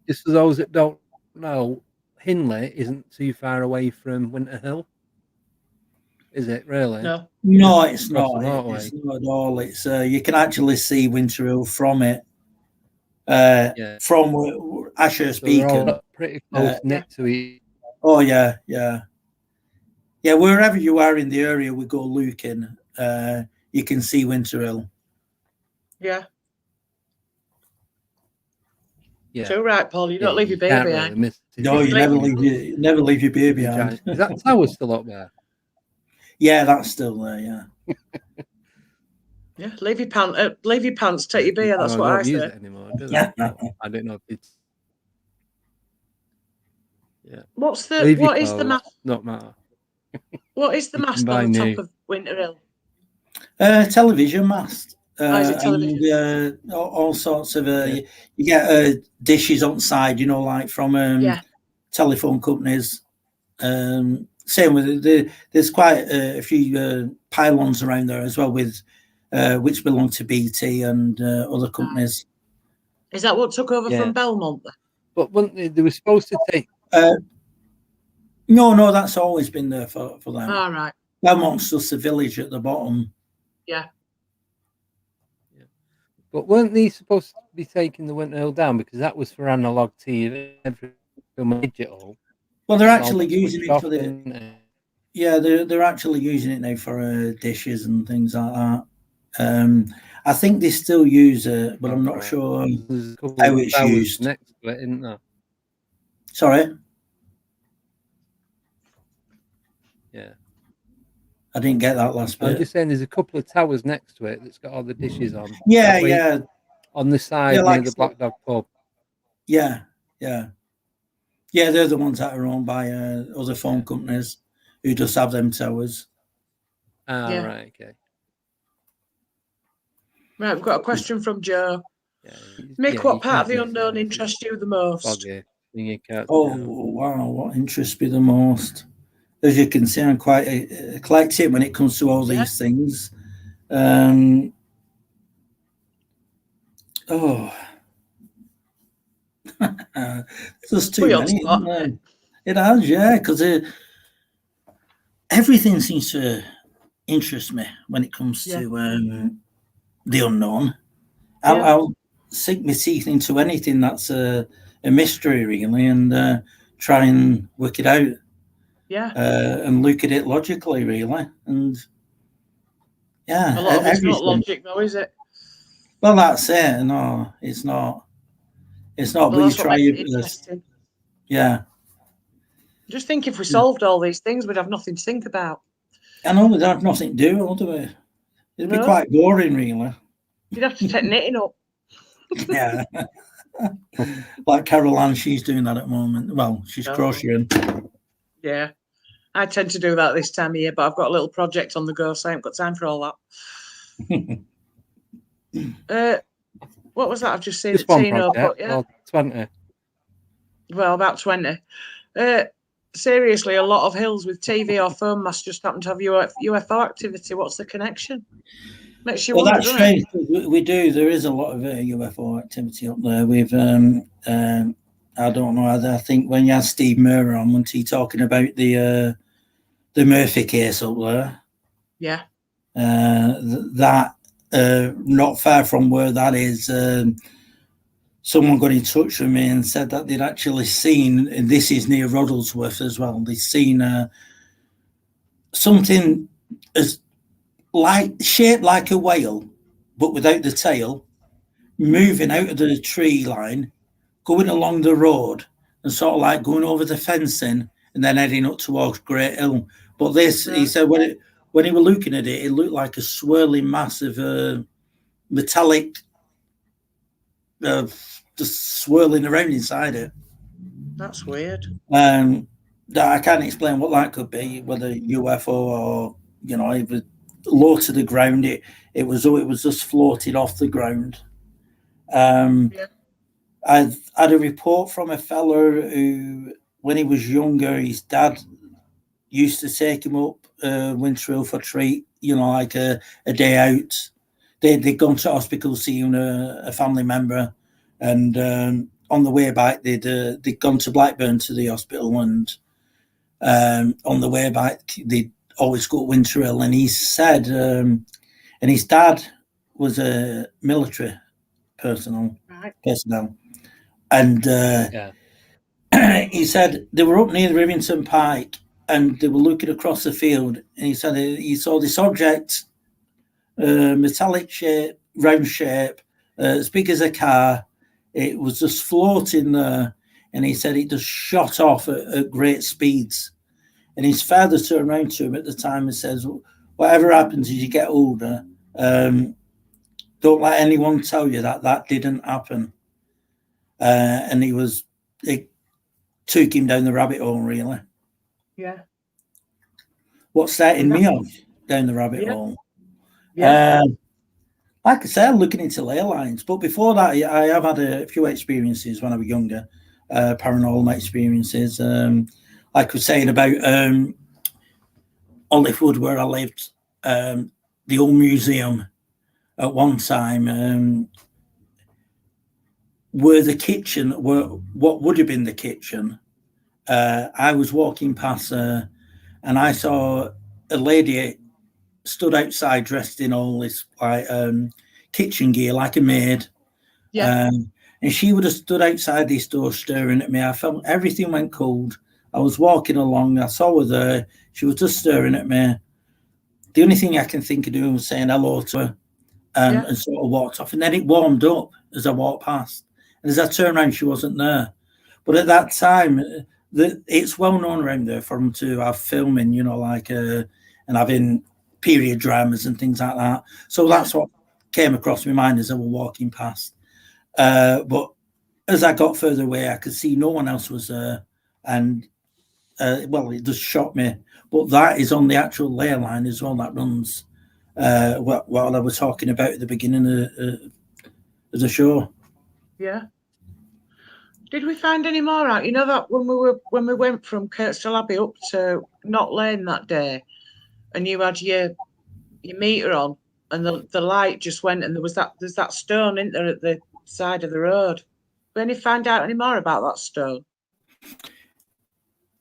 just for those that don't know, Hindley isn't too far away from Winter Hill, is it? Really? No, it's not. It's not at all. It's you can actually see Winter Hill from it. From Asher's Beacon, pretty close knit to each. Oh yeah. Wherever you are in the area we go looking, you can see Winter Hill. Yeah. So right, Paul, you don't leave your beer behind. Really no, you never leave your beer behind. Is that tower still up there? Yeah, that's still there. Yeah. Yeah, leave your pants, take your beer. That's what I say. Use it anymore, do they? I don't know if it's. Yeah. What is the mast? Not matter. What is the mast on the top of Winter Hill? Television mast. Television. And, all sorts of you get dishes on side, you know, like from telephone companies. Same with there's quite a few pylons around there as well, with which belong to BT and other companies. Is that what took over from Belmont then? But they were supposed to take. No, that's always been there for them. All right. Belmont's just a village at the bottom. Yeah. But weren't they supposed to be taking the Winter Hill down because that was for analog TV, everything digital? Well, they're actually using it for they're actually using it now for dishes and things like that. I think they still use it, but I'm not sure There's a couple how of it's towers used. next to it, isn't there? Sorry? Yeah. I didn't get that last bit. I was just saying there's a couple of towers next to it that's got all the dishes on. Yeah, yeah. On the side near the Black Dog pub. Yeah, yeah. Yeah, they're the ones that are owned by other phone companies who just have them towers. Right, okay. Right, we've got a question from Joe. Yeah, Mick, what part of the unknown interests you the most? Oh, wow, what interests me the most? As you can see, I'm quite eclectic when it comes to all these things. There's too many. It has, yeah, because everything seems to interest me when it comes to the unknown. I'll sink my teeth into anything that's a mystery, really, and try and work it out. Yeah. And look at it logically, really, and yeah. A lot of it's not logic, though, is it? Well, that's it. No, it's not. It's not. Well, but you try your best. Yeah. Just think if we solved all these things, we'd have nothing to think about. I know we'd have nothing to do, would we? It'd be quite boring, really. You'd have to take knitting up. Yeah. Like Carol Ann, she's doing that at the moment. Well, she's crocheting. Yeah. I tend to do that this time of year, but I've got a little project on the go, so I haven't got time for all that. What was that? I've just seen Tino put, well, 20. Well, about 20. Seriously, a lot of hills with TV or phone masts just happen to have UFO activity. What's the connection? Makes you wonder, that's strange. We do. There is a lot of UFO activity up there. We've, I don't know. I think when you had Steve Murray on, wasn't he talking about the Murphy case up there? Yeah. That not far from where that is, someone got in touch with me and said that they'd actually seen, and this is near Roddlesworth as well, they'd seen something as shaped like a whale, but without the tail, moving out of the tree line, going along the road, and sort of like going over the fencing and then heading up towards Great Hill. But this, he said, when he was looking at it, it looked like a swirling mass of metallic, just swirling around inside it. That's weird. I can't explain what that could be, whether UFO or, it was low to the ground. It was just floating off the ground. I had a report from a fella who, when he was younger, his dad used to take him up Winter Hill for a treat, like a day out. They'd gone to hospital seeing a family member, and on the way back, they'd gone to Blackburn to the hospital, and on the way back, they'd always go to Winter Hill. And he said, and his dad was a military personnel, and he said they were up near Rivington Pike, and they were looking across the field, and he said he saw this object, metallic shape, round shape, as big as a car. It was just floating there, and he said it just shot off at great speeds. And his father turned around to him at the time and says, whatever happens as you get older, don't let anyone tell you that didn't happen. And it took him down the rabbit hole, really. Yeah. What's setting me off down the rabbit hole? Yeah. Like I said, I'm looking into ley lines. But before that, I have had a few experiences when I was younger, paranormal experiences. Like I was saying about Olivewood, where I lived, the old museum at one time, where the kitchen, what would have been the kitchen, I was walking past there, and I saw a lady stood outside dressed in all this like kitchen gear, like a maid. And she would have stood outside this door staring at me. I felt everything went cold. I was walking along, I saw her there, she was just staring at me. The only thing I can think of doing was saying hello to her. and sort of walked off. And then it warmed up as I walked past. And as I turned around, she wasn't there. But at that time, it's well known around there for them to have filming, and having period dramas and things like that. So that's what came across my mind as I was walking past. But as I got further away, I could see no one else was there. And, it just shocked me. But that is on the actual ley line as well that runs what I was talking about at the beginning of the show. Yeah. Did we find any more out? You know that when we went from Kirkstall Abbey up to Knott Lane that day, and you had your meter on, and the light just went, and there's that stone, isn't there, at the side of the road? Did any find out any more about that stone?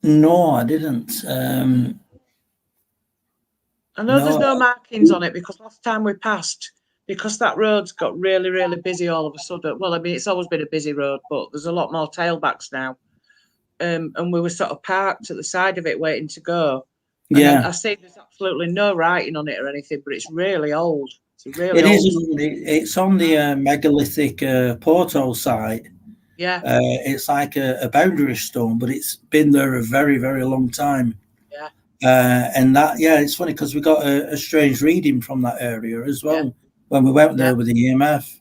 No, I didn't. I know there's no markings on it because last time we passed, because that road's got really, really busy all of a sudden. Well, I mean, it's always been a busy road, but there's a lot more tailbacks now. And we were sort of parked at the side of it waiting to go. And then I see there's absolutely no writing on it or anything, but it's really old. It's on the megalithic porthole site. Yeah. It's like a boundary stone, but it's been there a very, very long time. Yeah. And that, it's funny because we got a strange reading from that area as well when we went there with the EMF.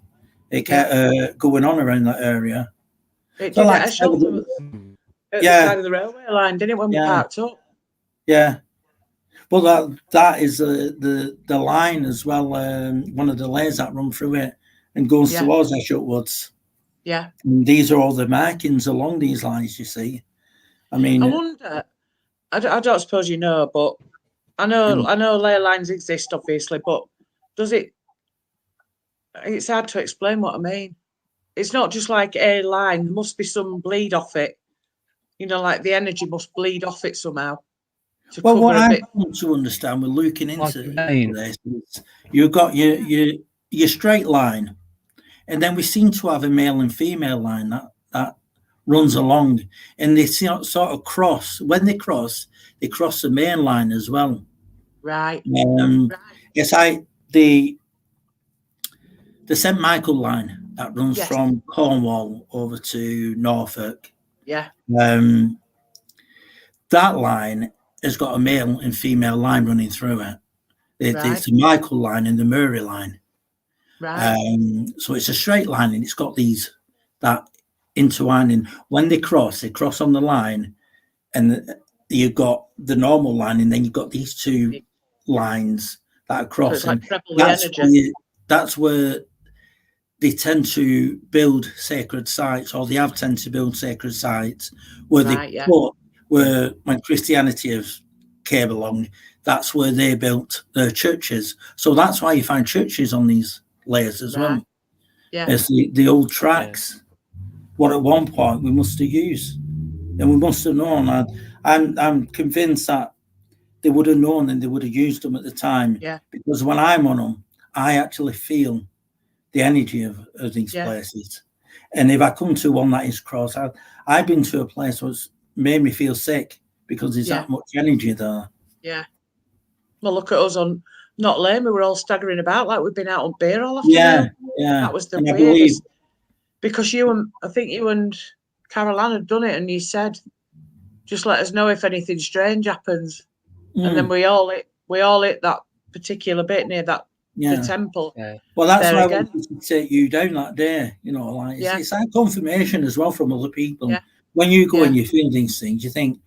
It kept going on around that area. It did at a shelter at the side of the railway line, didn't it, when we parked up? Yeah. Well, that is the line as well, one of the layers that run through it and goes towards Ashut Woods. Yeah. And these are all the markings along these lines, you see. I mean, I wonder, I don't suppose you know, but I know ley lines exist, obviously, but does it? It's hard to explain what I mean. It's not just like a line. There must be some bleed off it. Like the energy must bleed off it somehow. Well, what I want to understand, we're looking into this. You've got your straight line, and then we seem to have a male and female line that runs along, and they sort of cross. When they cross the main line as well. Right. It's like the St. Michael line that runs from Cornwall over to Norfolk. Yeah. That line has got a male and female line running through it. It's the Michael line and the Murray line. Right. So it's a straight line, and it's got that intertwining. When they cross on the line, and you've got the normal line, and then you've got these two lines that are crossing. So like that's where they tend to build sacred sites, or they have tend to build sacred sites where they put, where when Christianity came along, that's where they built their churches. So that's why you find churches on these layers as well. Yeah. It's the old tracks. What at one point we must have used, and we must have known. I'm convinced that they would have known and they would have used them at the time. Yeah. Because when I'm on them, I actually feel the energy of these places. And if I come to one that is cross, I've been to a place what's made me feel sick because there's that much energy there. Yeah. Well, look at us on Knott Lane. We were all staggering about like we've been out on beer all afternoon. Yeah. That was the weirdest. Because I think you and Caroline had done it, and you said, just let us know if anything strange happens. And then we all hit that particular bit near the temple. Yeah. Well, that's why I wanted to take you down that day. It's that confirmation as well from other people. Yeah. When you go and you feel these things, you think,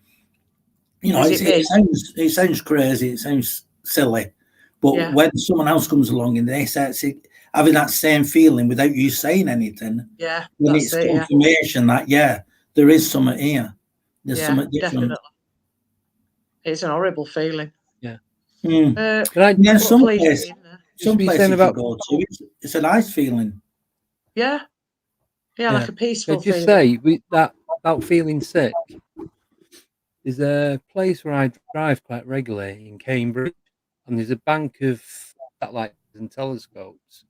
it sounds crazy, it sounds silly, but when someone else comes along and they start having that same feeling without you saying anything, then it's confirmation that there is something here. There's something different. Definitely. It's an horrible feeling. Yeah. Some places you go to, it's a nice feeling. Yeah, like a peaceful feeling. Say about feeling sick. There's a place where I drive quite regularly in Cambridge, and there's a bank of satellites and telescopes.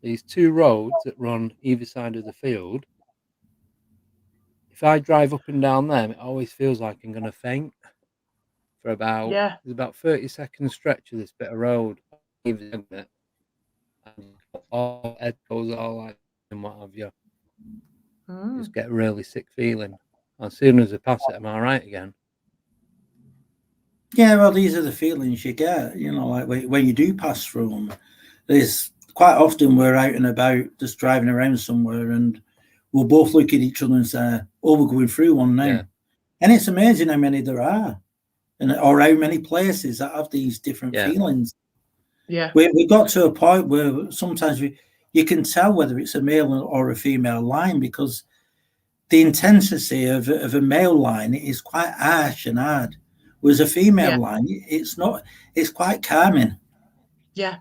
These two roads that run either side of the field. If I drive up and down them, it always feels like I'm going to faint. For there's about 30-second stretch of this bit of road, and and all echoes, all like and what have you. Just Mm. get a really sick feeling. As soon as I pass it, I'm all right again. Yeah, well, these are the feelings you get, like when you do pass through them. There's quite often we're out and about, just driving around somewhere, and we'll both look at each other and say, "Oh, we're going through one now." Yeah. And it's amazing how many there are, or how many places that have these different feelings. Yeah. We got to a point where sometimes you can tell whether it's a male or a female line, because the intensity of a male line is quite harsh and hard. Whereas a female line, it's not, it's quite calming. Yeah.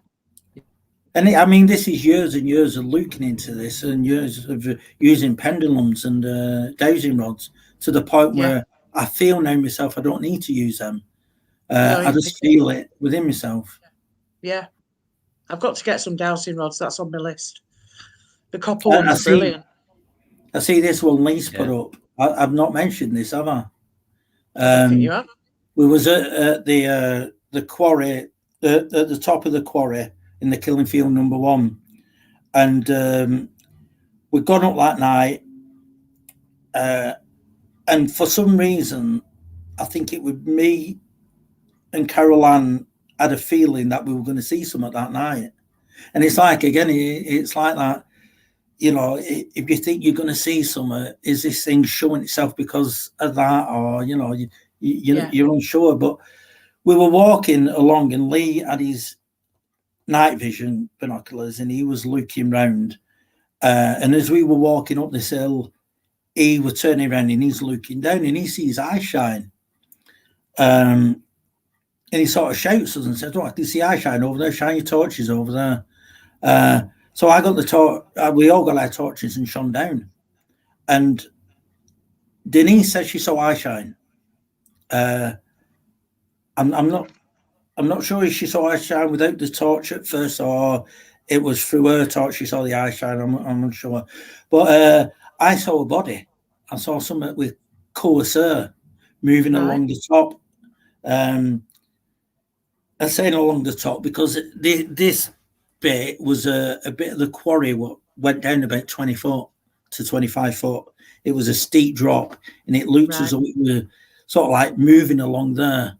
And I mean, this is years and years of looking into this, and years of using pendulums and dowsing rods, to the point where I feel now myself, I don't need to use them. I just feel it within myself. Yeah. I've got to get some dowsing rods. That's on my list. The copper ones are brilliant. I see this one Lee's put up. I've not mentioned this, have I? I don't think you have. We was at the quarry, at the top of the quarry in the Killing Field number 1, and we'd gone up that night, and for some reason, I think it was me and Caroline had a feeling that we were going to see something that night. And it's like, again, it's like that, if you think you're going to see something, is this thing showing itself because of that, or, you're unsure. But we were walking along, and Lee had his night vision binoculars, and he was looking round. And as we were walking up this hill, he was turning around and he's looking down, and he sees eye shine. And he sort of shouts us and says, "Oh, I can see eye shine over there. Shine your torches over there." So I got the torch. We all got our torches and shone down. And Denise said she saw eye shine. I'm not sure if she saw eye shine without the torch at first, or it was through her torch she saw the eye shine. I'm unsure. But I saw a body. I saw something with coarser moving along the top. I'm saying along the top because this bit was a bit of the quarry what went down about 20 foot to 25 foot. It was a steep drop, and it looked as though we were sort of like moving along there.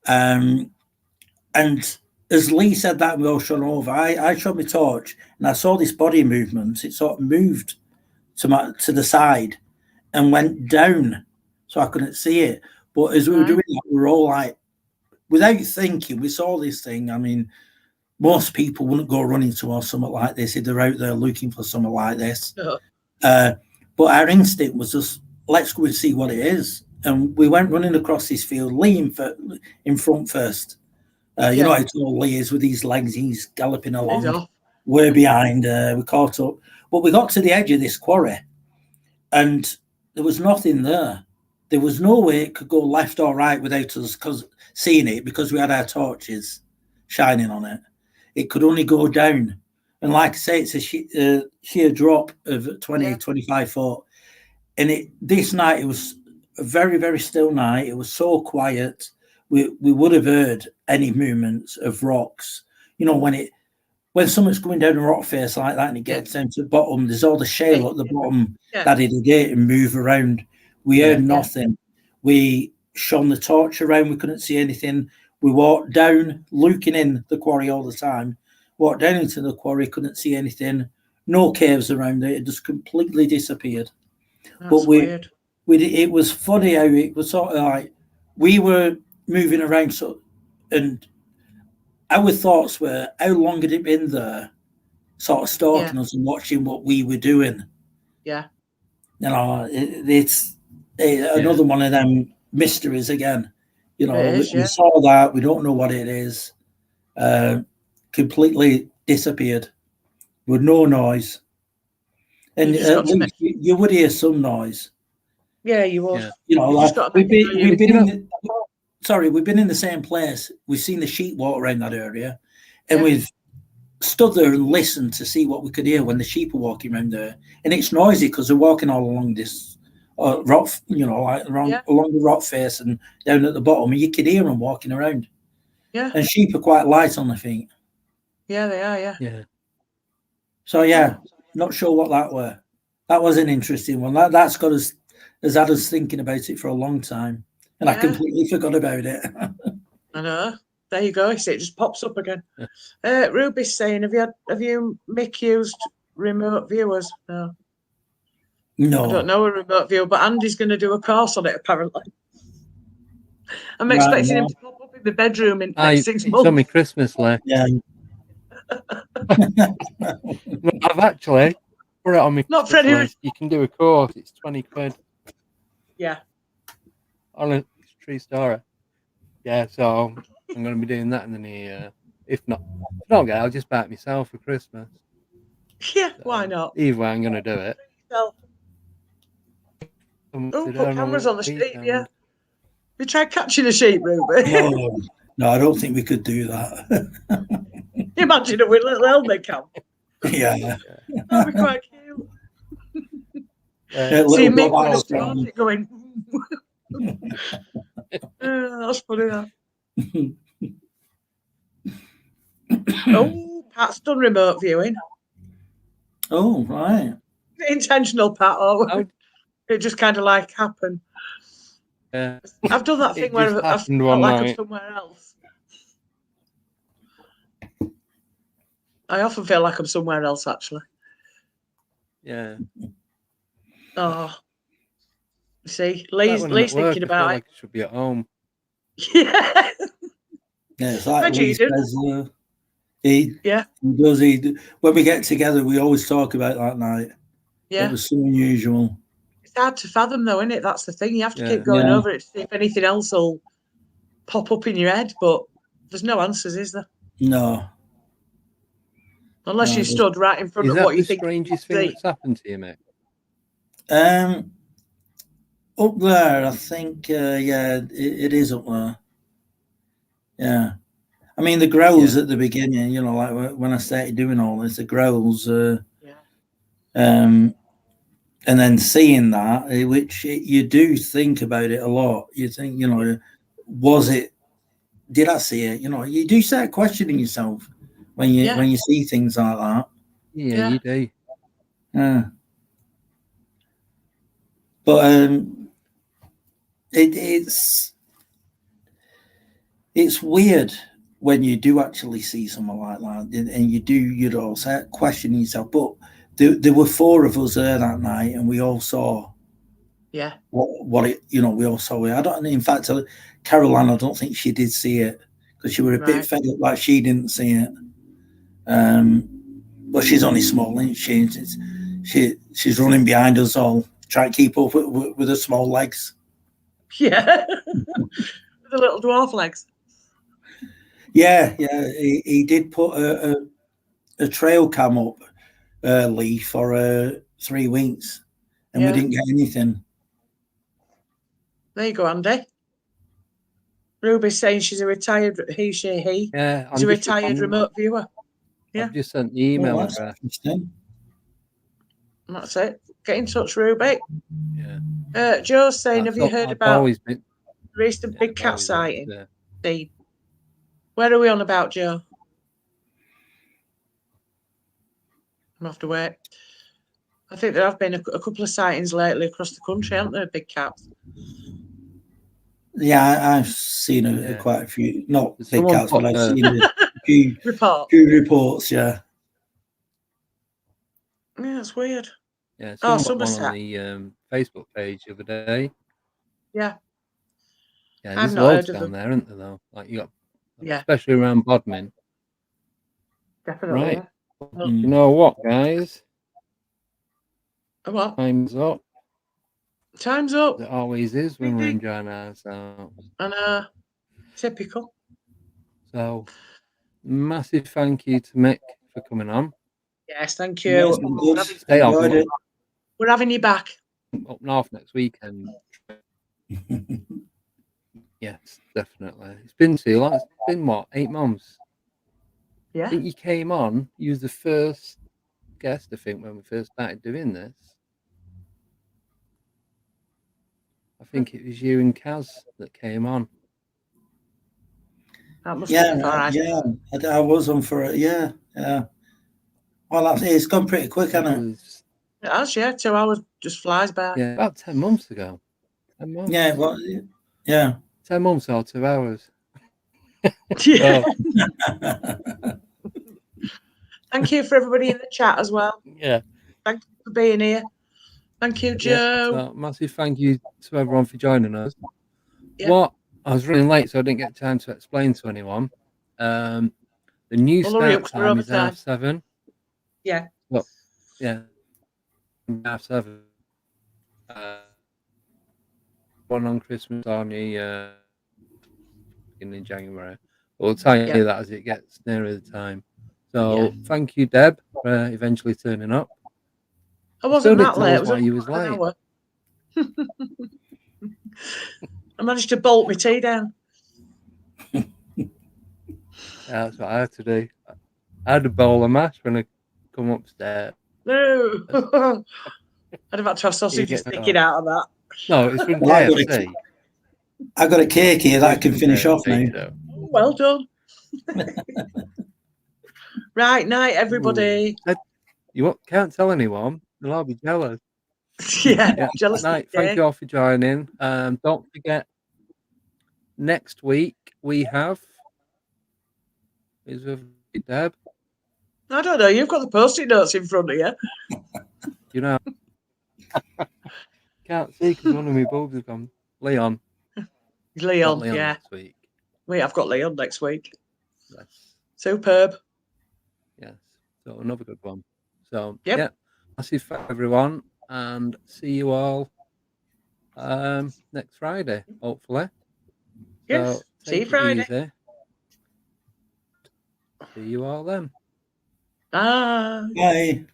And as Lee said that, we all shone over. I shot my torch, and I saw this body movement. It sort of moved to the side and went down, so I couldn't see it. But as we were doing that, we were all like, without thinking, we saw this thing. I mean, most people wouldn't go running towards something like this if they're out there looking for something like this. But our instinct was just, let's go and see what it is. And we went running across this field, Lee in front first. You know how tall Lee is with his legs, he's galloping along. We're behind, we caught up. But we got to the edge of this quarry, and there was nothing there. There was no way it could go left or right without us seeing it, because we had our torches shining on it. It could only go down. And like I say, it's a sheer drop of 25 foot. And this night, it was a very, very still night. It was so quiet. We would have heard any movements of rocks. You know, when something's going down a rock face like that and it gets down to the bottom, there's all the shale at the bottom that it'll get and move around. We heard nothing. We shone the torch around. We couldn't see anything. We walked down, looking in the quarry all the time. Walked down into the quarry, couldn't see anything. No caves around it. It just completely disappeared. That's weird. It was funny how it was sort of like we were moving around, and our thoughts were, how long had it been there, sort of stalking us and watching what we were doing. Yeah. You know, it's another one of them mysteries again. You know, we saw that, we don't know what it is. Completely disappeared with no noise. And you would hear some noise. Yeah, you would. Yeah. You know, like, we've been in the same place. We've seen the sheep walk around that area, and we've stood there and listened to see what we could hear when the sheep are walking around there. And it's noisy because they're walking all along this rock, you know, like along the rock face and down at the bottom, and you could hear them walking around. Yeah. And sheep are quite light on their feet. Yeah, they are. Yeah. Yeah. So yeah, not sure what that were. That was an interesting one. That's got us has had us thinking about it for a long time, and I completely forgot about it. I know. There you go. See, it just pops up again. Ruby's saying, have you Mick used remote viewers? No. No. I don't know a remote viewer, but Andy's going to do a course on it apparently. I'm expecting him to pop up in the bedroom in next 6 months. It's on my Christmas list. Yeah. I've actually put it on my Christmas list. You can do a course. It's 20 quid. Yeah. On a true story. Yeah, so I'm going to be doing that in the new year. If not, I'll just buy it myself for Christmas. Yeah, so, why not? Either way, I'm going to do it. Put cameras on the sheep, yeah. We tried catching a sheep, Ruby. No, I don't think we could do that. Imagine it with a little helmet cam. Yeah. That'd be quite cute. See Mick going. That's funny, that. Oh, Pat's done remote viewing. Oh, right. Intentional, Pat, or it just kind of like happened. Yeah. I've done that thing where I felt like I'm somewhere else. I often feel like I'm somewhere else, actually. Yeah. Oh. See, Lee's thinking about it. Like I should be at home. Yeah. Yeah, it's like Lee says, he does. When we get together, we always talk about that night. Yeah. It was so unusual. It's hard to fathom, though, isn't it? That's the thing. You have to keep going over it to see if anything else will pop up in your head, but there's no answers, is there? No. Unless you stood right in front of what you think. Is that the strangest thing that's happened to you, Mick? Up there, I think, it is up there. Yeah. I mean, the growls at the beginning, you know, like when I started doing all this, the growls, and then seeing that, which you do think about it a lot. You think, you know, did I see it? You know, you do start questioning yourself when you see things like that. Yeah, you do. Yeah. But it's weird when you do actually see someone like that, and you know, start questioning yourself. But there were 4 of us there that night, and we all saw. Yeah. What it, you know, we all saw it. I don't. In fact, Caroline, I don't think she did see it because she was a bit fed up, like she didn't see it. But she's only small, and she's running behind us all, trying to keep up with her small legs. Yeah, with the little dwarf legs. Yeah. He did put a trail cam up, Lee, for 3 weeks, and we didn't get anything. There you go, Andy. Ruby's saying she's a retired he's a retired remote viewer. Yeah. I've just sent the email address. That's it. Get in touch, Ruby. Yeah. Joe's saying, have you heard about the recent big cat sighting? Where are we on about, Joe? I'm have to wait. I think there have been a couple of sightings lately across the country, haven't there, big cats? Yeah, I've seen quite a few, not big cats, but I've seen a few reports, Yeah, it's weird. Yeah, someone on the Facebook page the other day. Yeah. Yeah, there's loads down there, isn't there, though? Like you got, especially around Bodmin. Definitely. Right. Well, you know what, guys? What? Time's up. Time's up. It always is when we're enjoying ourselves. And typical. So, massive thank you to Mick for coming on. Yes, thank you. Stay on. We're having you back. Up north next weekend. Yes, definitely. It's been too long. It's been what, 8 months? Yeah. I think you came on. You was the first guest, I think, when we first started doing this. I think it was you and Kaz that came on. That must be right. Yeah, I was on for it. Yeah. Well, it's gone pretty quick, hasn't it? It has, yeah. 2 hours just flies by. Yeah, about 10 months ago. 10 months. Yeah, well, yeah. 10 months or 2 hours. Yeah. Thank you for everybody in the chat as well. Yeah. Thank you for being here. Thank you, Joe. So massive thank you to everyone for joining us. Yeah. What I was running late, so I didn't get time to explain to anyone. The new start time is 7:30. Yeah. Well, yeah, 7:30. One on Christmas or New Year in January. We'll tell you that as it gets nearer the time. So thank you, Deb, for eventually turning up. I wasn't that late. It was why you was late. I managed to bolt my tea down. Yeah, that's what I had to do. I had a bowl of mash when I come upstairs. No. I'd have had to have sausages sticking out of that. No, it's from KFC. I got a cake here that I can finish off now. Oh, well done. Right, night, everybody. You can't tell anyone. They'll all be jealous. Yeah, jealous. Night. Thank you all for joining. Don't forget, next week we have. Is with Deb? I don't know. You've got the post-it notes in front of you. You know, can't see because one of my bulbs has gone. Leon, yeah. Next week. Wait, I've got Leon next week. Yes. Superb. Yes. So another good one. So yeah, massive for everyone, and see you all next Friday, hopefully. Yes. So see you Friday. Easy. See you all then. Bye. Bye.